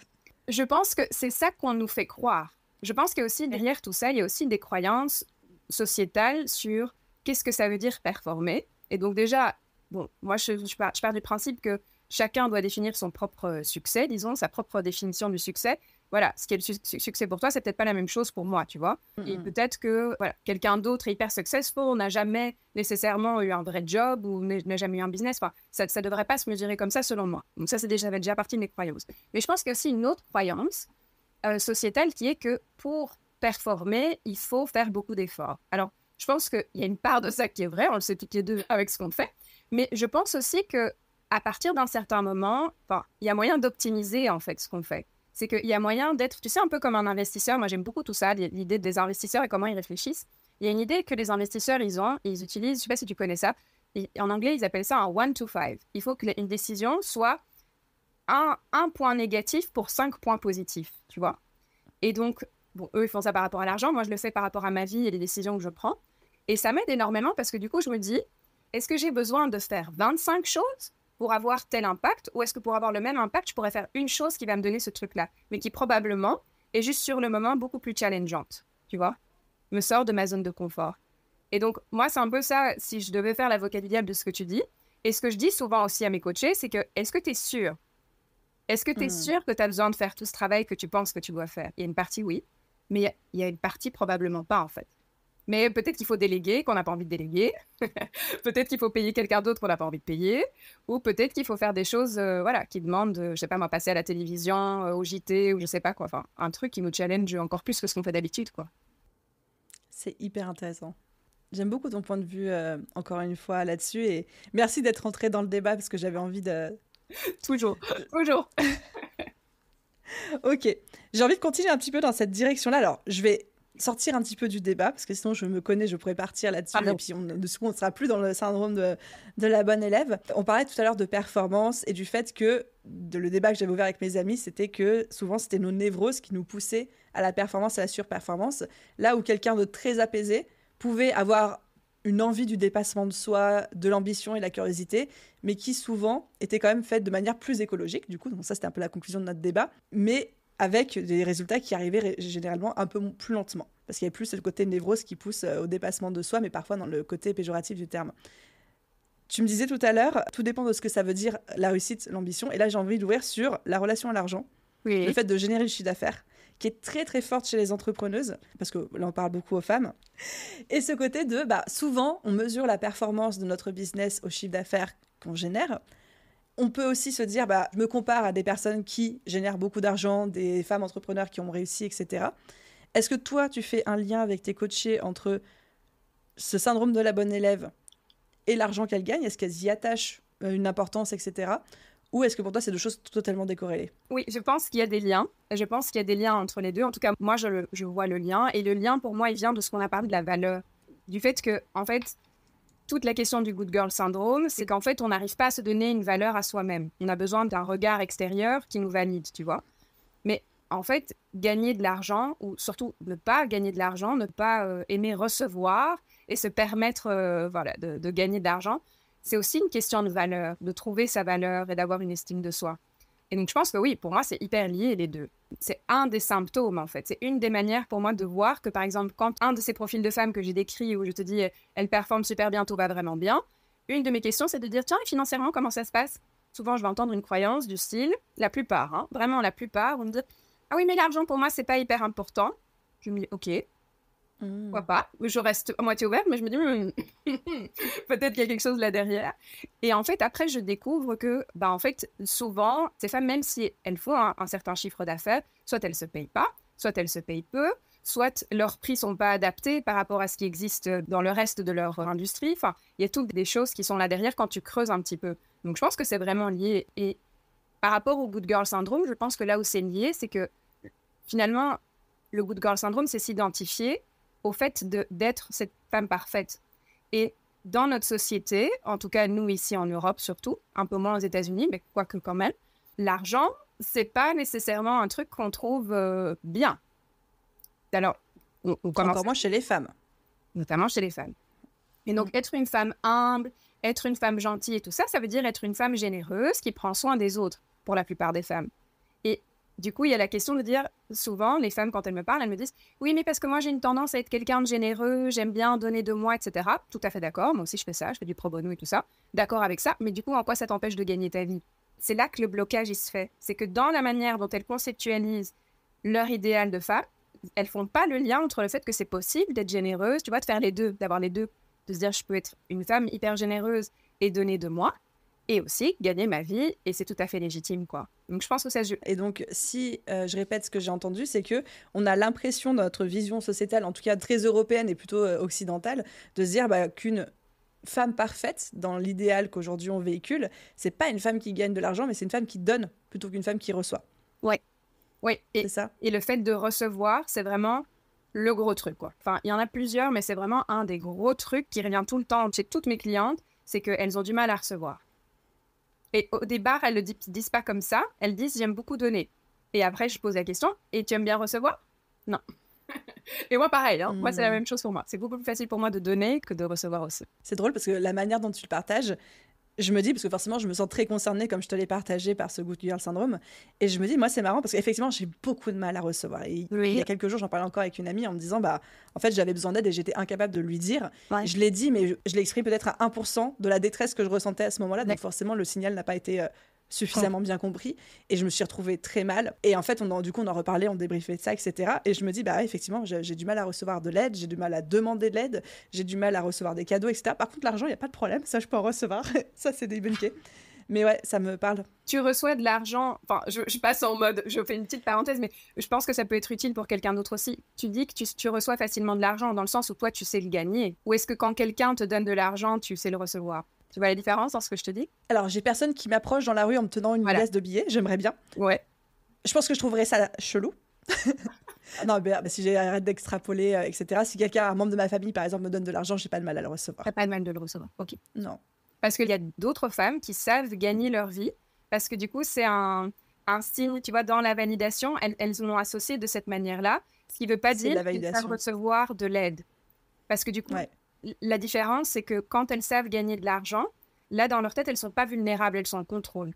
Je pense que c'est ça qu'on nous fait croire. Je pense qu'il y a aussi derrière tout ça, il y a aussi des croyances sociétales sur qu'est-ce que ça veut dire performer. Et donc déjà, bon, moi je pars du principe que chacun doit définir son propre succès, disons, sa propre définition du succès. Voilà, ce qui est le succès pour toi, c'est peut-être pas la même chose pour moi, tu vois. Et peut-être que voilà, quelqu'un d'autre est hyper successful, n'a jamais nécessairement eu un vrai job ou n'a jamais eu un business. Enfin, ça ne devrait pas se mesurer comme ça, selon moi. Donc ça, ça fait déjà partie de mes croyances. Mais je pense qu'il y a aussi une autre croyance sociétale qui est que pour performer, il faut faire beaucoup d'efforts. Alors, je pense qu'il y a une part de ça qui est vrai, on le sait toutes les deux avec ce qu'on fait. Mais je pense aussi que à partir d'un certain moment, il y a moyen d'optimiser en fait ce qu'on fait. C'est qu'il y a moyen d'être, tu sais, un peu comme un investisseur. Moi, j'aime beaucoup tout ça, l'idée des investisseurs et comment ils réfléchissent. Il y a une idée que les investisseurs, ils utilisent, je ne sais pas si tu connais ça, en anglais, ils appellent ça un 1 to 5. Il faut qu'une décision soit un point négatif pour 5 points positifs, tu vois. Et donc, bon, eux, ils font ça par rapport à l'argent. Moi, je le fais par rapport à ma vie et les décisions que je prends. Et ça m'aide énormément parce que du coup, je me dis, est-ce que j'ai besoin de faire 25 choses pour avoir tel impact, ou est-ce que pour avoir le même impact, je pourrais faire une chose qui va me donner ce truc-là, mais qui probablement est juste sur le moment beaucoup plus challengeante, tu vois, me sort de ma zone de confort. Et donc, moi, c'est un peu ça, si je devais faire l'avocat du diable de ce que tu dis, et ce que je dis souvent aussi à mes coachés, c'est que, est-ce que tu es sûr? Est-ce que tu es sûr que tu as besoin de faire tout ce travail que tu penses que tu dois faire? Il y a une partie, oui, mais il y a une partie probablement pas, en fait. Mais peut-être qu'il faut déléguer, qu'on n'a pas envie de déléguer. Peut-être qu'il faut payer quelqu'un d'autre qu'on n'a pas envie de payer. Ou peut-être qu'il faut faire des choses voilà, qui demandent, je sais pas moi, passer à la télévision, au JT, ou je sais pas quoi. Enfin, un truc qui nous challenge encore plus que ce qu'on fait d'habitude, quoi. C'est hyper intéressant. J'aime beaucoup ton point de vue, encore une fois, là-dessus. Et merci d'être rentré dans le débat parce que j'avais envie de... Toujours. Ok. J'ai envie de continuer un petit peu dans cette direction-là. Alors, je vais sortir un petit peu du débat, parce que sinon je me connais, je pourrais partir là-dessus, et puis on ne sera plus dans le syndrome de la bonne élève. On parlait tout à l'heure de performance et du fait que, le débat que j'avais ouvert avec mes amis, c'était que souvent c'était nos névroses qui nous poussaient à la performance, à la surperformance, là où quelqu'un de très apaisé pouvait avoir une envie du dépassement de soi, de l'ambition et de la curiosité, mais qui souvent était quand même faite de manière plus écologique, du coup, donc ça c'était un peu la conclusion de notre débat, mais avec des résultats qui arrivaient généralement un peu plus lentement. Parce qu'il y avait plus le côté névrose qui pousse au dépassement de soi, mais parfois dans le côté péjoratif du terme. Tu me disais tout à l'heure, tout dépend de ce que ça veut dire la réussite, l'ambition. Et là, j'ai envie d'ouvrir sur la relation à l'argent, oui. Le fait de générer le chiffre d'affaires, qui est très très forte chez les entrepreneuses, parce que là, on parle beaucoup aux femmes. Et ce côté de, souvent, on mesure la performance de notre business au chiffre d'affaires qu'on génère. On peut aussi se dire, je me compare à des personnes qui génèrent beaucoup d'argent, des femmes entrepreneurs qui ont réussi, etc. Est-ce que toi, tu fais un lien avec tes coachés entre ce syndrome de la bonne élève et l'argent qu'elles gagnent? Est-ce qu'elles y attachent une importance, etc. Ou est-ce que pour toi, c'est deux choses totalement décorrélées? Oui, je pense qu'il y a des liens. Je pense qu'il y a des liens entre les deux. En tout cas, moi, je vois le lien. Et le lien, pour moi, il vient de ce qu'on a parlé de la valeur. Du fait que, en fait, toute la question du good girl syndrome, c'est qu'en fait, on n'arrive pas à se donner une valeur à soi-même. On a besoin d'un regard extérieur qui nous valide, tu vois. Mais en fait, gagner de l'argent, ou surtout ne pas gagner de l'argent, ne pas aimer recevoir et se permettre de gagner de l'argent, c'est aussi une question de valeur, de trouver sa valeur et d'avoir une estime de soi. Et donc, je pense que oui, pour moi, c'est hyper lié les deux. C'est un des symptômes, en fait. C'est une des manières pour moi de voir que, par exemple, quand un de ces profils de femmes que j'ai décrit, où je te dis, elle performe super bien, tout va vraiment bien, une de mes questions, c'est de dire, tiens, financièrement, comment ça se passe? Souvent, je vais entendre une croyance du style, la plupart, vraiment la plupart, vont me dire, ah oui, mais l'argent, pour moi, c'est pas hyper important. Je me dis, ok, pourquoi pas? Je reste à moitié ouverte, mais je me dis, peut-être qu'il y a quelque chose là derrière. Et en fait, après, je découvre que, en fait, souvent, ces femmes, même si elles font un certain chiffre d'affaires, soit elles se payent pas, soit elles se payent peu, soit leurs prix sont pas adaptés par rapport à ce qui existe dans le reste de leur industrie. Enfin, il y a toutes des choses qui sont là derrière quand tu creuses un petit peu. Donc, je pense que c'est vraiment lié. Et par rapport au good girl syndrome, je pense que là où c'est lié, c'est que finalement, le good girl syndrome, c'est s'identifier au fait d'être cette femme parfaite. Et dans notre société, en tout cas nous ici en Europe surtout, un peu moins aux États-Unis, mais quoique quand même, l'argent, c'est pas nécessairement un truc qu'on trouve bien. Alors, on commence Encore moins chez les femmes. notamment chez les femmes. Et donc, être une femme humble, être une femme gentille et tout ça, ça veut dire être une femme généreuse qui prend soin des autres, pour la plupart des femmes. Et du coup, il y a la question de dire, souvent, les femmes, quand elles me parlent, elles me disent « Oui, mais parce que moi, j'ai une tendance à être quelqu'un de généreux, j'aime bien donner de moi, etc. » Tout à fait d'accord, moi aussi, je fais ça, je fais du pro bono et tout ça. D'accord avec ça, mais du coup, en quoi ça t'empêche de gagner ta vie? C'est là que le blocage, il se fait. C'est que dans la manière dont elles conceptualisent leur idéal de femme, elles font pas le lien entre le fait que c'est possible d'être généreuse, tu vois, de faire les deux, d'avoir les deux, de se dire je peux être une femme hyper généreuse et donner de moi, et aussi gagner ma vie, et c'est tout à fait légitime, quoi. Donc je pense que ça se joue. Et donc, si je répète ce que j'ai entendu, c'est que on a l'impression dans notre vision sociétale, en tout cas très européenne et plutôt occidentale, de se dire qu'une femme parfaite, dans l'idéal qu'aujourd'hui on véhicule, c'est pas une femme qui gagne de l'argent, mais c'est une femme qui donne plutôt qu'une femme qui reçoit. Ouais. Oui, C'est ça. et le fait de recevoir, c'est vraiment le gros truc, quoi. Enfin, il y en a plusieurs, mais c'est vraiment un des gros trucs qui revient tout le temps chez toutes mes clientes, c'est qu'elles ont du mal à recevoir. Et au départ, elles ne le disent pas comme ça, elles disent « j'aime beaucoup donner ». Et après, je pose la question « et tu aimes bien recevoir ?» Non. Et moi, pareil, hein. Moi, c'est la même chose pour moi. C'est beaucoup plus facile pour moi de donner que de recevoir aussi. C'est drôle parce que la manière dont tu le partages, je me dis, parce que forcément, je me sens très concernée, comme je te l'ai partagé par ce Good Girl Syndrome. Et je me dis, moi, c'est marrant parce qu'effectivement, j'ai beaucoup de mal à recevoir. Et Oui. il y a quelques jours, j'en parlais encore avec une amie en me disant, en fait, j'avais besoin d'aide et j'étais incapable de lui dire. Ouais. Je l'ai dit, mais je l'ai exprimé peut-être à 1% de la détresse que je ressentais à ce moment-là. Donc, Ouais. forcément, le signal n'a pas été suffisamment bien compris. Et je me suis retrouvée très mal. Et en fait, du coup, on en reparlait, on débriefait de ça, etc. Et je me dis, effectivement, j'ai du mal à recevoir de l'aide, j'ai du mal à demander de l'aide, j'ai du mal à recevoir des cadeaux, etc. Par contre, l'argent, il n'y a pas de problème. Ça, je peux en recevoir. Ça, c'est débunké. Mais ouais, ça me parle. Tu reçois de l'argent, enfin, je passe en mode, je fais une petite parenthèse, mais je pense que ça peut être utile pour quelqu'un d'autre aussi. Tu dis que tu reçois facilement de l'argent dans le sens où toi, tu sais le gagner. Ou est-ce que quand quelqu'un te donne de l'argent, tu sais le recevoir? Tu vois la différence dans ce que je te dis? Alors, j'ai personne qui m'approche dans la rue en me tenant une liasse de billets. J'aimerais bien. Ouais. Je pense que je trouverais ça chelou. Non, si j'arrête d'extrapoler, etc. Si un membre de ma famille, par exemple, me donne de l'argent, j'ai pas de mal à le recevoir. T'as pas de mal de le recevoir. Ok. Non. Parce qu'il y a d'autres femmes qui savent gagner leur vie, parce que du coup, c'est un signe, tu vois, dans la validation, elles l'ont associé de cette manière-là, ce qui ne veut pas dire qu'elles savent recevoir de l'aide. Parce que du coup, la différence, c'est que quand elles savent gagner de l'argent, là, dans leur tête, elles ne sont pas vulnérables, elles sont en contrôle.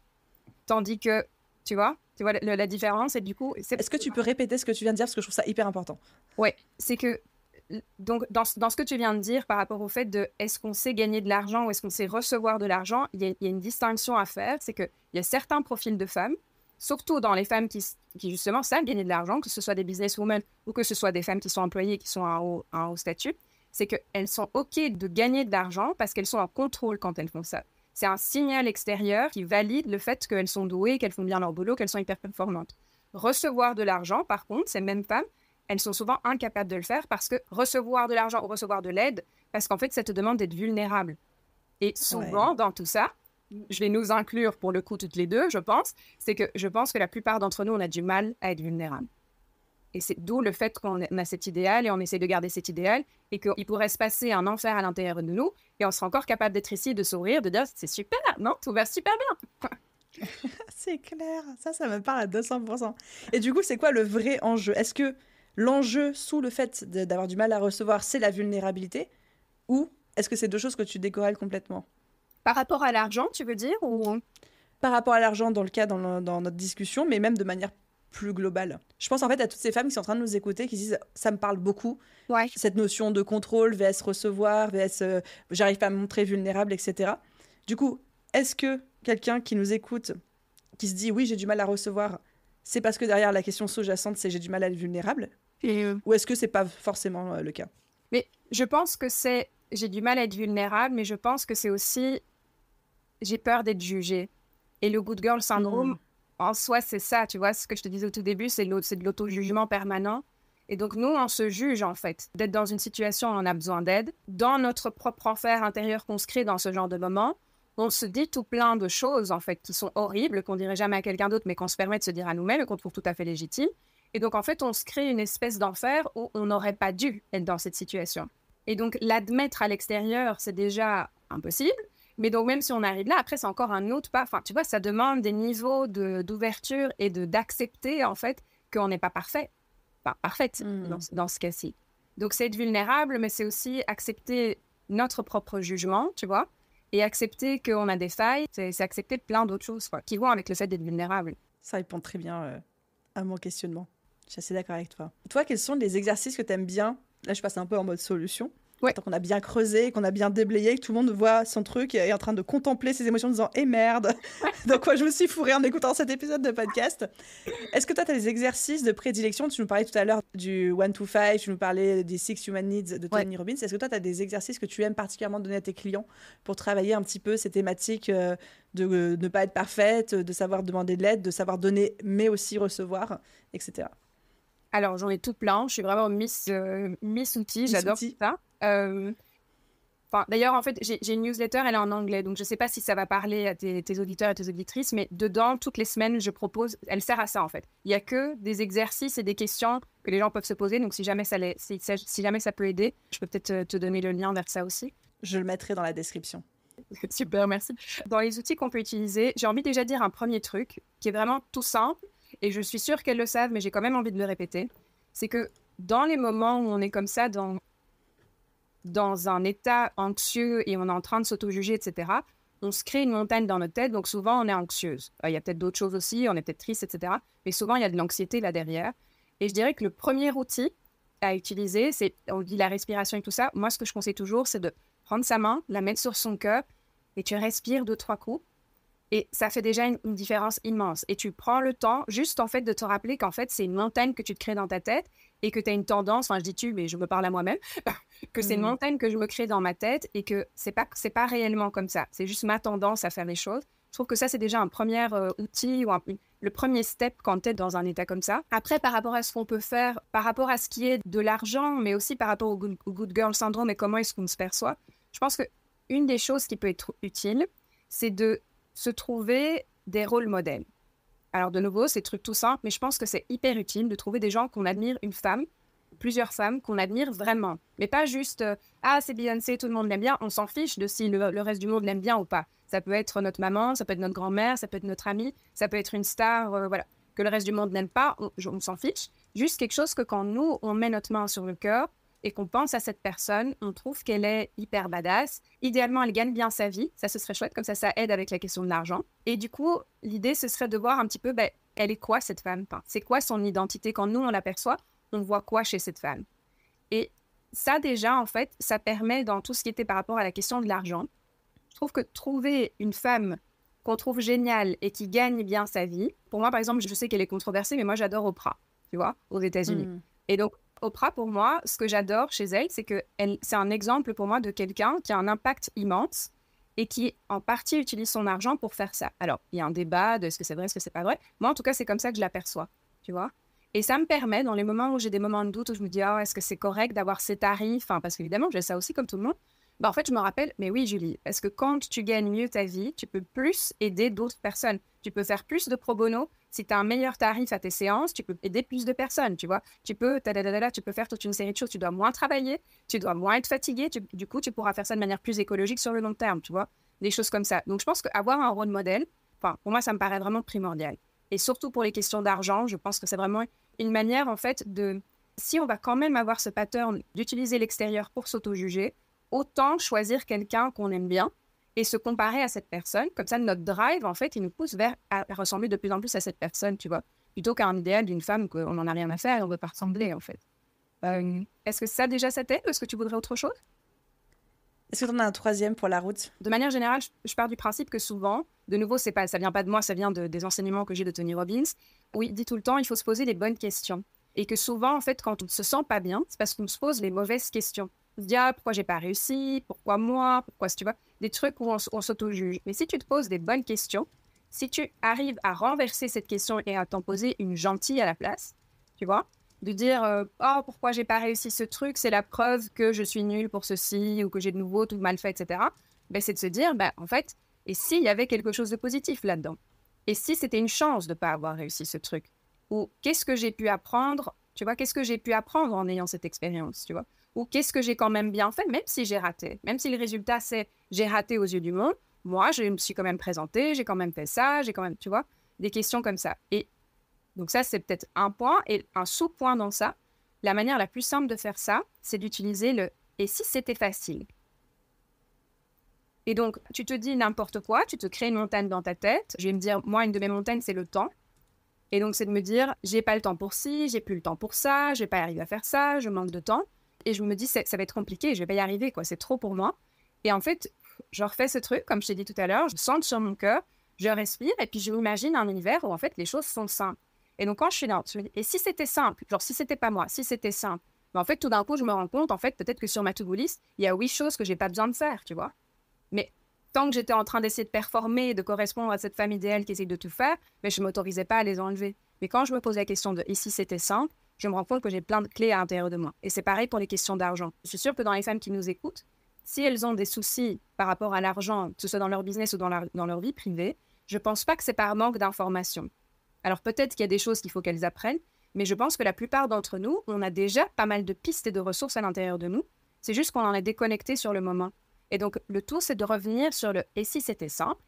Tandis que, tu vois la différence, et du coup... Est-ce que tu peux répéter ce que tu viens de dire, parce que je trouve ça hyper important? Ouais, c'est que donc, dans ce que tu viens de dire par rapport au fait de est-ce qu'on sait gagner de l'argent ou est-ce qu'on sait recevoir de l'argent, il y a une distinction à faire, c'est qu'il y a certains profils de femmes, surtout dans les femmes qui justement savent gagner de l'argent, que ce soit des businesswomen ou que ce soit des femmes qui sont employées, qui sont à un haut statut, c'est qu'elles sont OK de gagner de l'argent parce qu'elles sont en contrôle quand elles font ça. C'est un signal extérieur qui valide le fait qu'elles sont douées, qu'elles font bien leur boulot, qu'elles sont hyper performantes. Recevoir de l'argent, par contre, ces mêmes femmes, elles sont souvent incapables de le faire parce que recevoir de l'argent ou recevoir de l'aide, parce qu'en fait, ça te demande d'être vulnérable. Et souvent, dans tout ça, je vais nous inclure pour le coup toutes les deux, je pense, c'est que je pense que la plupart d'entre nous, on a du mal à être vulnérable. Et c'est d'où le fait qu'on a cet idéal et on essaie de garder cet idéal et qu'il pourrait se passer un enfer à l'intérieur de nous et on sera encore capable d'être ici, de sourire, de dire « c'est super, non, tout va super bien ». C'est clair, ça me parle à 200%. Et du coup, c'est quoi le vrai enjeu? Est-ce que l'enjeu sous le fait d'avoir du mal à recevoir, c'est la vulnérabilité? Ou est-ce que c'est deux choses que tu décorrèles complètement? Par rapport à l'argent, tu veux dire ou... Par rapport à l'argent, dans le cas, dans notre discussion, mais même de manière plus globale. Je pense en fait à toutes ces femmes qui sont en train de nous écouter, qui disent « ça me parle beaucoup ouais. ». Cette notion de contrôle, vs recevoir, vs j'arrive pas à me montrer vulnérable, etc. Du coup, est-ce que quelqu'un qui nous écoute, qui se dit « oui, j'ai du mal à recevoir », c'est parce que derrière la question sous-jacente, c'est « j'ai du mal à être vulnérable » ou est-ce que c'est pas forcément le cas? Mais je pense que c'est « j'ai du mal à être vulnérable », mais je pense que c'est aussi « j'ai peur d'être jugée ». Et le Good Girl Syndrome, en soi, c'est ça, tu vois, ce que je te disais au tout début, c'est de l'auto-jugement permanent. Et donc, nous, on se juge, en fait, d'être dans une situation où on a besoin d'aide. Dans notre propre enfer intérieur qu'on se crée dans ce genre de moment, on se dit tout plein de choses, en fait, qui sont horribles, qu'on dirait jamais à quelqu'un d'autre, mais qu'on se permet de se dire à nous-mêmes et qu'on trouve tout à fait légitime. Et donc, en fait, on se crée une espèce d'enfer où on n'aurait pas dû être dans cette situation. Et donc, l'admettre à l'extérieur, c'est déjà impossible. Mais donc, même si on arrive là, après, c'est encore un autre pas. Enfin, tu vois, ça demande des niveaux d'ouverture et d'accepter, en fait, qu'on n'est pas parfait. Pas parfaite dans ce cas-ci. Donc, c'est être vulnérable, mais c'est aussi accepter notre propre jugement, tu vois, et accepter qu'on a des failles. C'est accepter plein d'autres choses, quoi, qui vont avec le fait d'être vulnérable. Ça répond très bien à mon questionnement. Je suis assez d'accord avec toi. Toi, quels sont les exercices que tu aimes bien? Là, je passe un peu en mode solution. Ouais. Tant qu'on a bien creusé, qu'on a bien déblayé, que tout le monde voit son truc et est en train de contempler ses émotions en disant « Eh merde !» Donc moi, je me suis fourrée en écoutant cet épisode de podcast. Est-ce que toi, tu as des exercices de prédilection? Tu nous parlais tout à l'heure du 1 to 5, tu nous parlais des 6 Human Needs de Tony Robbins. Est-ce que toi, tu as des exercices que tu aimes particulièrement donner à tes clients pour travailler un petit peu ces thématiques de ne pas être parfaite, de savoir demander de l'aide, de savoir donner mais aussi recevoir, etc. Alors, j'en ai tout plein. Je suis vraiment Miss Outils. J'adore ça. D'ailleurs, en fait, j'ai une newsletter, elle est en anglais, donc je ne sais pas si ça va parler à tes auditeurs et tes auditrices, mais dedans, toutes les semaines, je propose, elle sert à ça, en fait. Il n'y a que des exercices et des questions que les gens peuvent se poser, donc si jamais ça peut aider, je peux peut-être te donner le lien vers ça aussi. Je le mettrai dans la description. Super, merci. Dans les outils qu'on peut utiliser, j'ai envie déjà de dire un premier truc qui est vraiment tout simple, et je suis sûre qu'elles le savent, mais j'ai quand même envie de le répéter. C'est que dans les moments où on est comme ça, dans un état anxieux et on est en train de s'auto-juger, etc., on se crée une montagne dans notre tête, donc souvent on est anxieuse. Il y a peut-être d'autres choses aussi, on est peut-être triste, etc., mais souvent il y a de l'anxiété là derrière. Et je dirais que le premier outil à utiliser, on dit la respiration et tout ça, moi ce que je conseille toujours, c'est de prendre sa main, la mettre sur son cœur, et tu respires 2-3 coups. Et ça fait déjà une différence immense. Et tu prends le temps juste en fait de te rappeler qu'en fait, c'est une montagne que tu te crées dans ta tête et que tu as une tendance, enfin je dis tu, mais je me parle à moi-même, que c'est une montagne que je me crée dans ma tête et que c'est pas réellement comme ça. C'est juste ma tendance à faire les choses. Je trouve que ça, c'est déjà un premier outil ou le premier step quand tu es dans un état comme ça. Après, par rapport à ce qu'on peut faire, par rapport à ce qui est de l'argent, mais aussi par rapport au good girl syndrome et comment est-ce qu'on se perçoit, je pense qu'une des choses qui peut être utile, c'est de se trouver des rôles modèles. Alors de nouveau, c'est truc tout simple, mais je pense que c'est hyper utile de trouver des gens qu'on admire, une femme, plusieurs femmes qu'on admire vraiment. Mais pas juste ah, c'est Beyoncé, tout le monde l'aime bien, on s'en fiche de si le reste du monde l'aime bien ou pas. Ça peut être notre maman, ça peut être notre grand-mère, ça peut être notre amie, ça peut être une star, voilà, que le reste du monde n'aime pas, on s'en fiche. Juste quelque chose que quand nous, on met notre main sur le cœur, et qu'on pense à cette personne, on trouve qu'elle est hyper badass. Idéalement, elle gagne bien sa vie. Ça, ce serait chouette. Comme ça aide avec la question de l'argent. Et du coup, l'idée, ce serait de voir un petit peu, elle est quoi cette femme? C'est quoi son identité? Quand nous, on l'aperçoit, on voit quoi chez cette femme? Et ça, déjà, en fait, ça permet dans tout ce qui était par rapport à la question de l'argent. Je trouve que trouver une femme qu'on trouve géniale et qui gagne bien sa vie, pour moi, par exemple, je sais qu'elle est controversée, mais moi, j'adore Oprah, tu vois, aux États-Unis. Et donc, Oprah, pour moi, ce que j'adore chez elle, c'est que c'est un exemple pour moi de quelqu'un qui a un impact immense et qui, en partie, utilise son argent pour faire ça. Alors, il y a un débat de est-ce que c'est vrai, est-ce que c'est pas vrai. Moi, en tout cas, c'est comme ça que je l'aperçois, tu vois. Et ça me permet, dans les moments où j'ai des moments de doute, où je me dis, est-ce que c'est correct d'avoir ces tarifs? Parce qu'évidemment, j'ai ça aussi comme tout le monde. En fait, je me rappelle, mais oui, Julie, parce que quand tu gagnes mieux ta vie, tu peux plus aider d'autres personnes. Tu peux faire plus de pro bono. Si tu as un meilleur tarif à tes séances, tu peux aider plus de personnes, tu vois. Tu peux faire toute une série de choses. Tu dois moins travailler, tu dois moins être fatigué. Du coup, tu pourras faire ça de manière plus écologique sur le long terme, tu vois. Des choses comme ça. Donc, je pense qu'avoir un rôle modèle, pour moi, ça me paraît vraiment primordial. Et surtout pour les questions d'argent, je pense que c'est vraiment une manière, en fait, si on va quand même avoir ce pattern d'utiliser l'extérieur pour s'auto-juger, autant choisir quelqu'un qu'on aime bien et se comparer à cette personne. Comme ça, notre drive, en fait, il nous pousse à ressembler de plus en plus à cette personne, tu vois, plutôt qu'un idéal d'une femme qu'on n'en a rien à faire et on ne veut pas ressembler, en fait. Est-ce que ça, déjà, ça t'aide ou est-ce que tu voudrais autre chose? Est-ce que tu en as un troisième pour la route? De manière générale, je pars du principe que souvent, de nouveau, ça vient pas de moi, ça vient des enseignements que j'ai de Tony Robbins, où il dit tout le temps, il faut se poser les bonnes questions. Et que souvent, en fait, quand on ne se sent pas bien, c'est parce qu'on se pose les mauvaises questions. On se dit, pourquoi j'ai pas réussi? Pourquoi moi? Pourquoi, tu vois, des trucs où on s'auto-juge. Mais si tu te poses des bonnes questions, si tu arrives à renverser cette question et à t'en poser une gentille à la place, tu vois, de dire, pourquoi j'ai pas réussi ce truc? C'est la preuve que je suis nulle pour ceci ou que j'ai de nouveau tout mal fait, etc. C'est de se dire, en fait, et s'il y avait quelque chose de positif là-dedans? Et si c'était une chance de pas avoir réussi ce truc? Ou qu'est-ce que j'ai pu apprendre? Tu vois, qu'est-ce que j'ai pu apprendre en ayant cette expérience, tu vois? Ou qu'est-ce que j'ai quand même bien fait, même si j'ai raté. Même si le résultat, c'est j'ai raté aux yeux du monde, moi, je me suis quand même présentée, j'ai quand même fait ça, j'ai quand même, tu vois, des questions comme ça. Et donc ça, c'est peut-être un point. Et un sous-point dans ça, la manière la plus simple de faire ça, c'est d'utiliser le « et si c'était facile ?» Et donc, tu te dis n'importe quoi, tu te crées une montagne dans ta tête. Je vais me dire, moi, une de mes montagnes, c'est le temps. Et donc, c'est de me dire, j'ai pas le temps pour ci, j'ai plus le temps pour ça, je vais pas arriver à faire ça, je manque de temps. Et je me dis, ça va être compliqué, je vais pas y arriver, quoi. C'est trop pour moi. Et en fait, je refais ce truc, comme je t'ai dit tout à l'heure, je sens sur mon cœur, je respire, et puis je m'imagine un univers où, en fait, les choses sont simples. Et donc, quand je suis là, je me dis, et si c'était simple, genre si c'était pas moi, si c'était simple, mais en fait, tout d'un coup, je me rends compte, en fait, peut-être que sur ma to-do list, il y a 8 choses que j'ai pas besoin de faire, tu vois. Mais tant que j'étais en train d'essayer de performer et de correspondre à cette femme idéale qui essaye de tout faire, mais je ne m'autorisais pas à les enlever. Mais quand je me pose la question de « et si c'était simple », je me rends compte que j'ai plein de clés à l'intérieur de moi. Et c'est pareil pour les questions d'argent. Je suis sûre que dans les femmes qui nous écoutent, si elles ont des soucis par rapport à l'argent, que ce soit dans leur business ou dans leur vie privée, je ne pense pas que c'est par manque d'informations. Alors peut-être qu'il y a des choses qu'il faut qu'elles apprennent, mais je pense que la plupart d'entre nous, on a déjà pas mal de pistes et de ressources à l'intérieur de nous. C'est juste qu'on en est déconnecté sur le moment. Et donc, le tout, c'est de revenir sur le « et si c'était simple ?»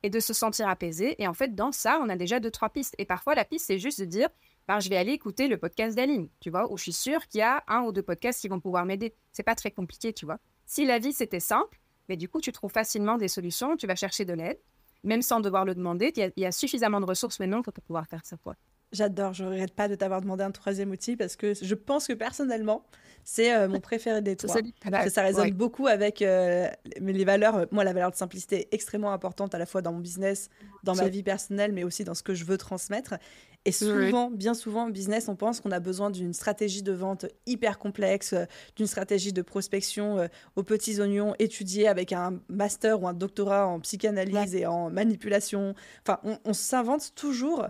et de se sentir apaisé. Et en fait, dans ça, on a déjà 2-3 pistes. Et parfois, la piste, c'est juste de dire ben, je vais aller écouter le podcast d'Aline, tu vois, où je suis sûre qu'il y a 1 ou 2 podcasts qui vont pouvoir m'aider. C'est pas très compliqué, tu vois. Si la vie, c'était simple, mais du coup, tu trouves facilement des solutions, tu vas chercher de l'aide, même sans devoir le demander. Il y a suffisamment de ressources maintenant pour pouvoir faire ça, quoi. J'adore, je ne regrette pas de t'avoir demandé un troisième outil parce que je pense que personnellement, c'est mon préféré des trois. Parce que ça résonne beaucoup avec les valeurs. Moi, la valeur de simplicité est extrêmement importante à la fois dans mon business, dans ma vie personnelle, mais aussi dans ce que je veux transmettre. Et souvent, bien souvent, en business, on pense qu'on a besoin d'une stratégie de vente hyper complexe, d'une stratégie de prospection aux petits oignons étudiée avec un master ou un doctorat en psychanalyse et en manipulation. Enfin, on s'invente toujours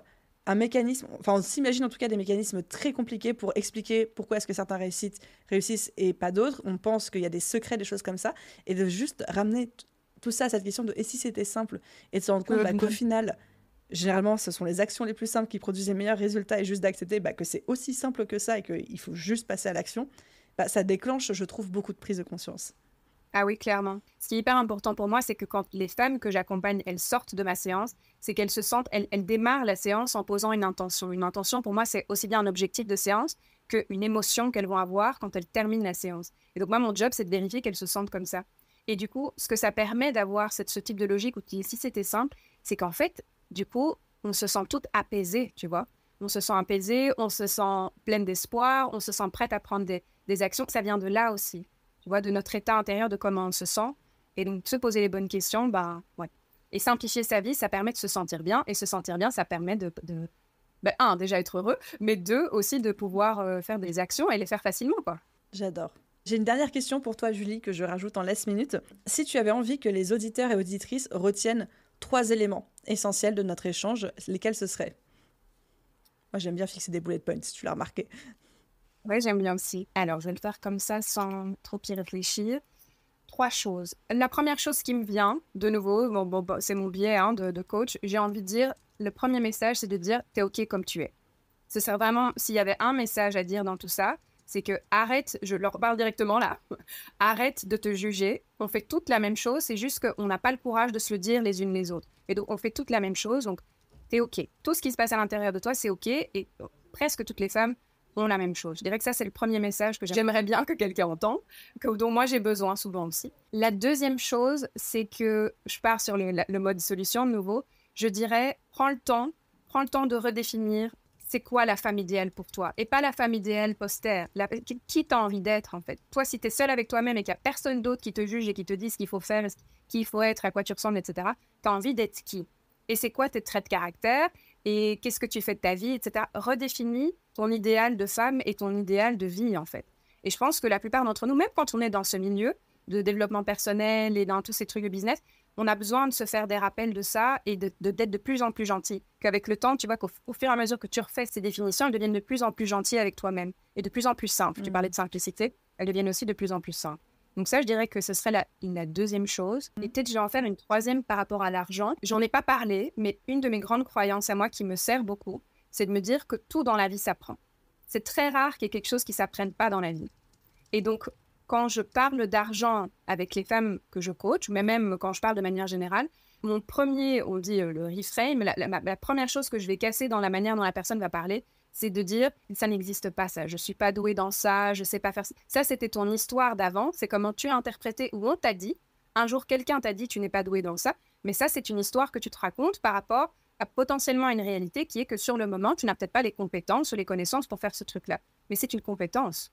un mécanisme, enfin on s'imagine en tout cas des mécanismes très compliqués pour expliquer pourquoi est-ce que certains réussissent et pas d'autres. On pense qu'il y a des secrets, des choses comme ça, et de juste ramener tout ça à cette question de et si c'était simple, et de se rendre compte qu'au final, généralement ce sont les actions les plus simples qui produisent les meilleurs résultats, et juste d'accepter que c'est aussi simple que ça et qu'il faut juste passer à l'action, ça déclenche, je trouve, beaucoup de prise de conscience. Ah oui, clairement. Ce qui est hyper important pour moi, c'est que quand les femmes que j'accompagne, elles sortent de ma séance, c'est qu'elles se sentent, elles démarrent la séance en posant une intention. Une intention, pour moi, c'est aussi bien un objectif de séance qu'une émotion qu'elles vont avoir quand elles terminent la séance. Et donc, moi, mon job, c'est de vérifier qu'elles se sentent comme ça. Et du coup, ce que ça permet d'avoir ce type de logique, où si c'était simple, c'est qu'en fait, du coup, on se sent toutes apaisées, tu vois. On se sent apaisées, on se sent pleine d'espoir, on se sent prête à prendre des actions. Ça vient de là aussi. Tu vois, de notre état intérieur, de comment on se sent. Et donc, se poser les bonnes questions, ouais. Et simplifier sa vie, ça permet de se sentir bien. Et se sentir bien, ça permet déjà être heureux, mais 2, aussi de pouvoir faire des actions et les faire facilement, quoi. J'adore. J'ai une dernière question pour toi, Julie, que je rajoute en last minute. Si tu avais envie que les auditeurs et auditrices retiennent 3 éléments essentiels de notre échange, lesquels ce seraient? Moi, j'aime bien fixer des bullet points, si tu l'as remarqué. Oui, j'aime bien aussi. Alors, je vais le faire comme ça, sans trop y réfléchir. 3 choses. La première chose qui me vient, de nouveau, c'est mon biais de coach, j'ai envie de dire, le premier message, c'est de dire « t'es OK comme tu es ». Ce serait vraiment, s'il y avait un message à dire dans tout ça, c'est que arrête, je leur parle directement là, arrête de te juger. On fait toute la même chose, c'est juste qu'on n'a pas le courage de se le dire les unes les autres. Et donc, on fait toute la même chose, donc t'es OK. Tout ce qui se passe à l'intérieur de toi, c'est OK, et presque toutes les femmes ont la même chose. Je dirais que ça, c'est le premier message que j'aimerais bien que quelqu'un entende, dont moi j'ai besoin souvent aussi. La deuxième chose, c'est que je pars sur le mode solution de nouveau. Je dirais, prends le temps de redéfinir c'est quoi la femme idéale pour toi. Et pas la femme idéale postère. Qui t'as envie d'être, en fait. Toi, si t'es seule avec toi-même et qu'il n'y a personne d'autre qui te juge et qui te dit ce qu'il faut faire, qui il faut être, à quoi tu ressembles, etc., t'as envie d'être qui? Et c'est quoi tes traits de caractère? Et qu'est-ce que tu fais de ta vie, etc. Redéfinis ton idéal de femme et ton idéal de vie, en fait. Et je pense que la plupart d'entre nous, même quand on est dans ce milieu de développement personnel et dans tous ces trucs de business, on a besoin de se faire des rappels de ça et d'être de plus en plus gentil. Qu'avec le temps, tu vois qu'au fur et à mesure que tu refais ces définitions, elles deviennent de plus en plus gentilles avec toi-même et de plus en plus simples. Tu parlais de simplicité, elles deviennent aussi de plus en plus simples. Donc ça, je dirais que ce serait la deuxième chose. Et peut-être je vais en faire une troisième par rapport à l'argent. J'en ai pas parlé, mais une de mes grandes croyances à moi qui me sert beaucoup, c'est de me dire que tout dans la vie s'apprend. C'est très rare qu'il y ait quelque chose qui ne s'apprenne pas dans la vie. Et donc, quand je parle d'argent avec les femmes que je coach, mais même quand je parle de manière générale, mon premier, on dit le reframe, la première chose que je vais casser dans la manière dont la personne va parler, c'est de dire ça n'existe pas ça, je suis pas douée dans ça, je sais pas faire ça. Ça, c'était ton histoire d'avant, c'est comment tu as interprété ou on t'a dit. Un jour, quelqu'un t'a dit tu n'es pas doué dans ça, mais ça, c'est une histoire que tu te racontes par rapport à potentiellement une réalité qui est que sur le moment, tu n'as peut-être pas les compétences ou les connaissances pour faire ce truc-là. Mais c'est une compétence.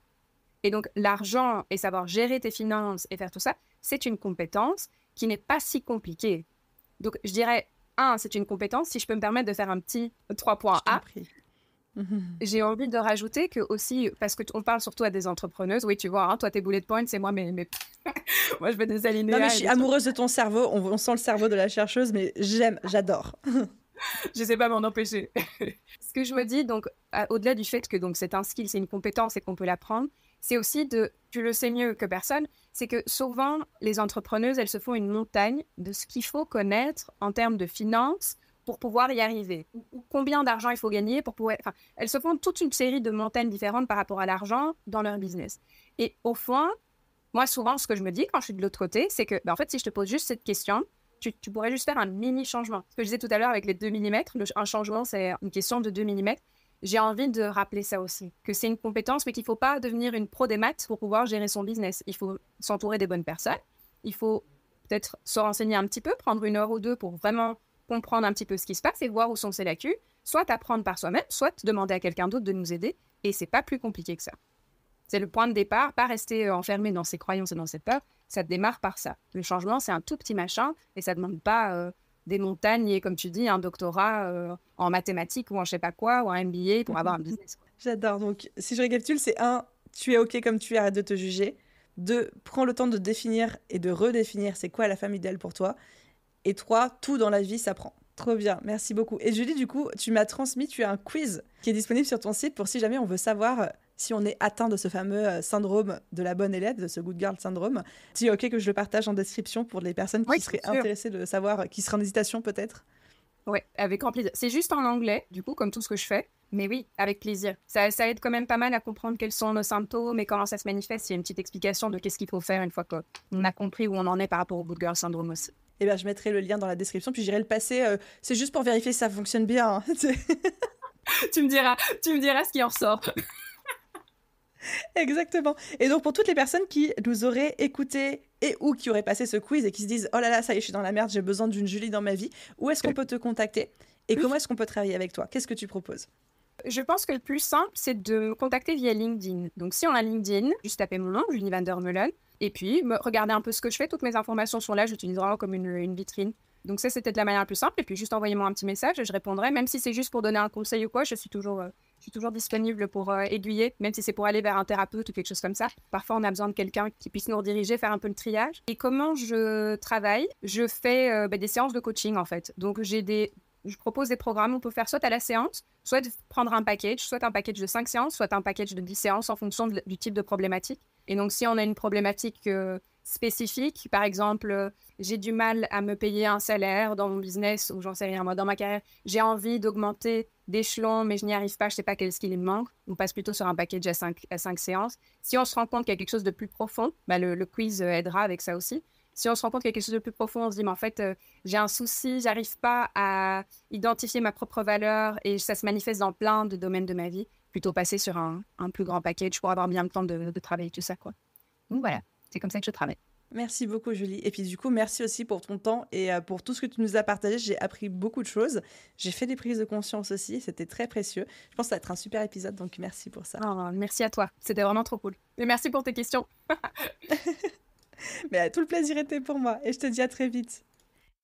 Et donc, l'argent et savoir gérer tes finances et faire tout ça, c'est une compétence qui n'est pas si compliquée. Donc, je dirais, c'est une compétence. Si je peux me permettre de faire un petit 3.A, j'ai envie de rajouter que aussi, parce qu'on parle surtout à des entrepreneuses, oui, tu vois, toi, tes bullet points, c'est moi, mais moi, je veux des alinéas. Non, mais je suis amoureuse de ton cerveau. On sent le cerveau de la chercheuse, mais j'adore. Je sais pas m'en empêcher. Ce que je me dis, donc, au-delà du fait que donc, c'est un skill, c'est une compétence et qu'on peut l'apprendre, c'est aussi tu le sais mieux que personne, c'est que souvent, les entrepreneuses, elles se font une montagne de ce qu'il faut connaître en termes de finances pour pouvoir y arriver. Ou combien d'argent il faut gagner pour pouvoir... Enfin, elles se font toute une série de montagnes différentes par rapport à l'argent dans leur business. Et au fond, moi, souvent, ce que je me dis quand je suis de l'autre côté, c'est que, en fait, si je te pose juste cette question, tu pourrais juste faire un mini changement. Ce que je disais tout à l'heure avec les 2 millimètres, un changement, c'est une question de 2 millimètres. J'ai envie de rappeler ça aussi, que c'est une compétence, mais qu'il ne faut pas devenir une pro des maths pour pouvoir gérer son business. Il faut s'entourer des bonnes personnes. Il faut peut-être se renseigner un petit peu, prendre 1 heure ou 2 pour vraiment comprendre un petit peu ce qui se passe et voir où sont ses lacunes. Soit apprendre par soi-même, soit demander à quelqu'un d'autre de nous aider. Et ce n'est pas plus compliqué que ça. C'est le point de départ, pas rester enfermé dans ses croyances et dans ses peurs. Ça démarre par ça. Le changement, c'est un tout petit machin et ça ne demande pas des montagnes et, comme tu dis, un doctorat en mathématiques ou en je sais pas quoi, ou un MBA pour avoir un business. J'adore. Donc, si je récapitule, c'est 1, tu es OK comme tu es, arrête de te juger. 2, prends le temps de définir et de redéfinir c'est quoi la femme idéale pour toi. Et 3, tout dans la vie s'apprend. Trop bien, merci beaucoup. Et Julie, du coup, tu m'as transmis, tu as un quiz qui est disponible sur ton site pour si jamais on veut savoir si on est atteint de ce fameux syndrome de la bonne élève, de ce good girl syndrome. Si OK que je le partage en description pour les personnes qui seraient intéressées de savoir, qui seraient en hésitation peut-être. Oui, avec grand plaisir. C'est juste en anglais, du coup, comme tout ce que je fais. Mais oui, avec plaisir. Ça aide quand même pas mal à comprendre quels sont nos symptômes et comment ça se manifeste. Il y a une petite explication de qu'est-ce qu'il faut faire une fois qu'on a compris où on en est par rapport au good girl syndrome aussi. Eh bien, je mettrai le lien dans la description, puis j'irai le passer. C'est juste pour vérifier si ça fonctionne bien. Hein. Tu me diras ce qui en ressort. Exactement. Et donc, pour toutes les personnes qui nous auraient écouté et ou qui auraient passé ce quiz et qui se disent « Oh là là, ça y est, je suis dans la merde, j'ai besoin d'une Julie dans ma vie », où est-ce qu'on peut te contacter et comment est-ce qu'on peut travailler avec toi? Qu'est-ce que tu proposes? Je pense que le plus simple, c'est de me contacter via LinkedIn. Donc, si on a LinkedIn, juste taper mon nom, Julie van der Meulen, et puis regarder un peu ce que je fais. Toutes mes informations sont là, j'utilise vraiment comme une vitrine. Donc ça, c'était de la manière la plus simple. Et puis juste envoyez-moi un petit message et je répondrai. Même si c'est juste pour donner un conseil ou quoi, je suis toujours disponible pour aiguiller, même si c'est pour aller vers un thérapeute ou quelque chose comme ça. Parfois, on a besoin de quelqu'un qui puisse nous rediriger, faire un peu le triage. Et comment je travaille? Je fais des séances de coaching, en fait. Donc, je propose des programmes. On peut faire soit à la séance, soit de prendre un package, soit un package de 5 séances, soit un package de 10 séances en fonction du type de problématique. Et donc, si on a une problématique spécifique, par exemple, j'ai du mal à me payer un salaire dans mon business ou j'en sais rien, moi, dans ma carrière, j'ai envie d'augmenter d'échelon, mais je n'y arrive pas, je ne sais pas quel skill il me manque, on passe plutôt sur un package à 5 séances. Si on se rend compte qu'il y a quelque chose de plus profond, le quiz aidera avec ça aussi. Si on se rend compte qu'il y a quelque chose de plus profond, on se dit, mais en fait, j'ai un souci, j'arrive pas à identifier ma propre valeur et ça se manifeste dans plein de domaines de ma vie. Plutôt passer sur un plus grand package pour avoir bien le temps de travailler tout ça, quoi. Donc voilà, c'est comme ça que je travaille. Merci beaucoup, Julie. Et puis du coup, merci aussi pour ton temps et pour tout ce que tu nous as partagé. J'ai appris beaucoup de choses. J'ai fait des prises de conscience aussi. C'était très précieux. Je pense que ça va être un super épisode, donc merci pour ça. Oh, merci à toi. C'était vraiment trop cool. Et merci pour tes questions. Mais tout le plaisir était pour moi. Et je te dis à très vite.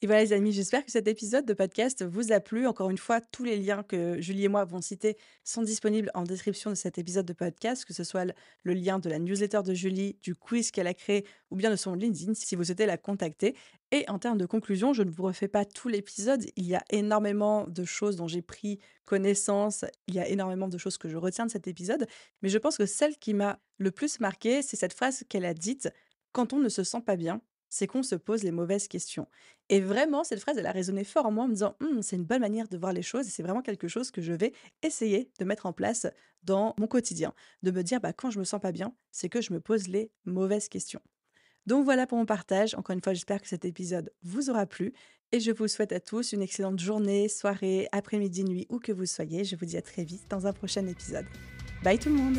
Et voilà les amis, j'espère que cet épisode de podcast vous a plu. Encore une fois, tous les liens que Julie et moi avons cités sont disponibles en description de cet épisode de podcast, que ce soit le lien de la newsletter de Julie, du quiz qu'elle a créé ou bien de son LinkedIn si vous souhaitez la contacter. Et en termes de conclusion, je ne vous refais pas tout l'épisode. Il y a énormément de choses dont j'ai pris connaissance. Il y a énormément de choses que je retiens de cet épisode. Mais je pense que celle qui m'a le plus marquée, c'est cette phrase qu'elle a dite: « Quand on ne se sent pas bien, c'est qu'on se pose les mauvaises questions. Et vraiment, cette phrase, elle a résonné fort en moi en me disant: C'est une bonne manière de voir les choses et c'est vraiment quelque chose que je vais essayer de mettre en place dans mon quotidien». De me dire: «Quand je me sens pas bien, c'est que je me pose les mauvaises questions». Donc voilà pour mon partage. Encore une fois, j'espère que cet épisode vous aura plu et je vous souhaite à tous une excellente journée, soirée, après-midi, nuit, où que vous soyez. Je vous dis à très vite dans un prochain épisode. Bye tout le monde!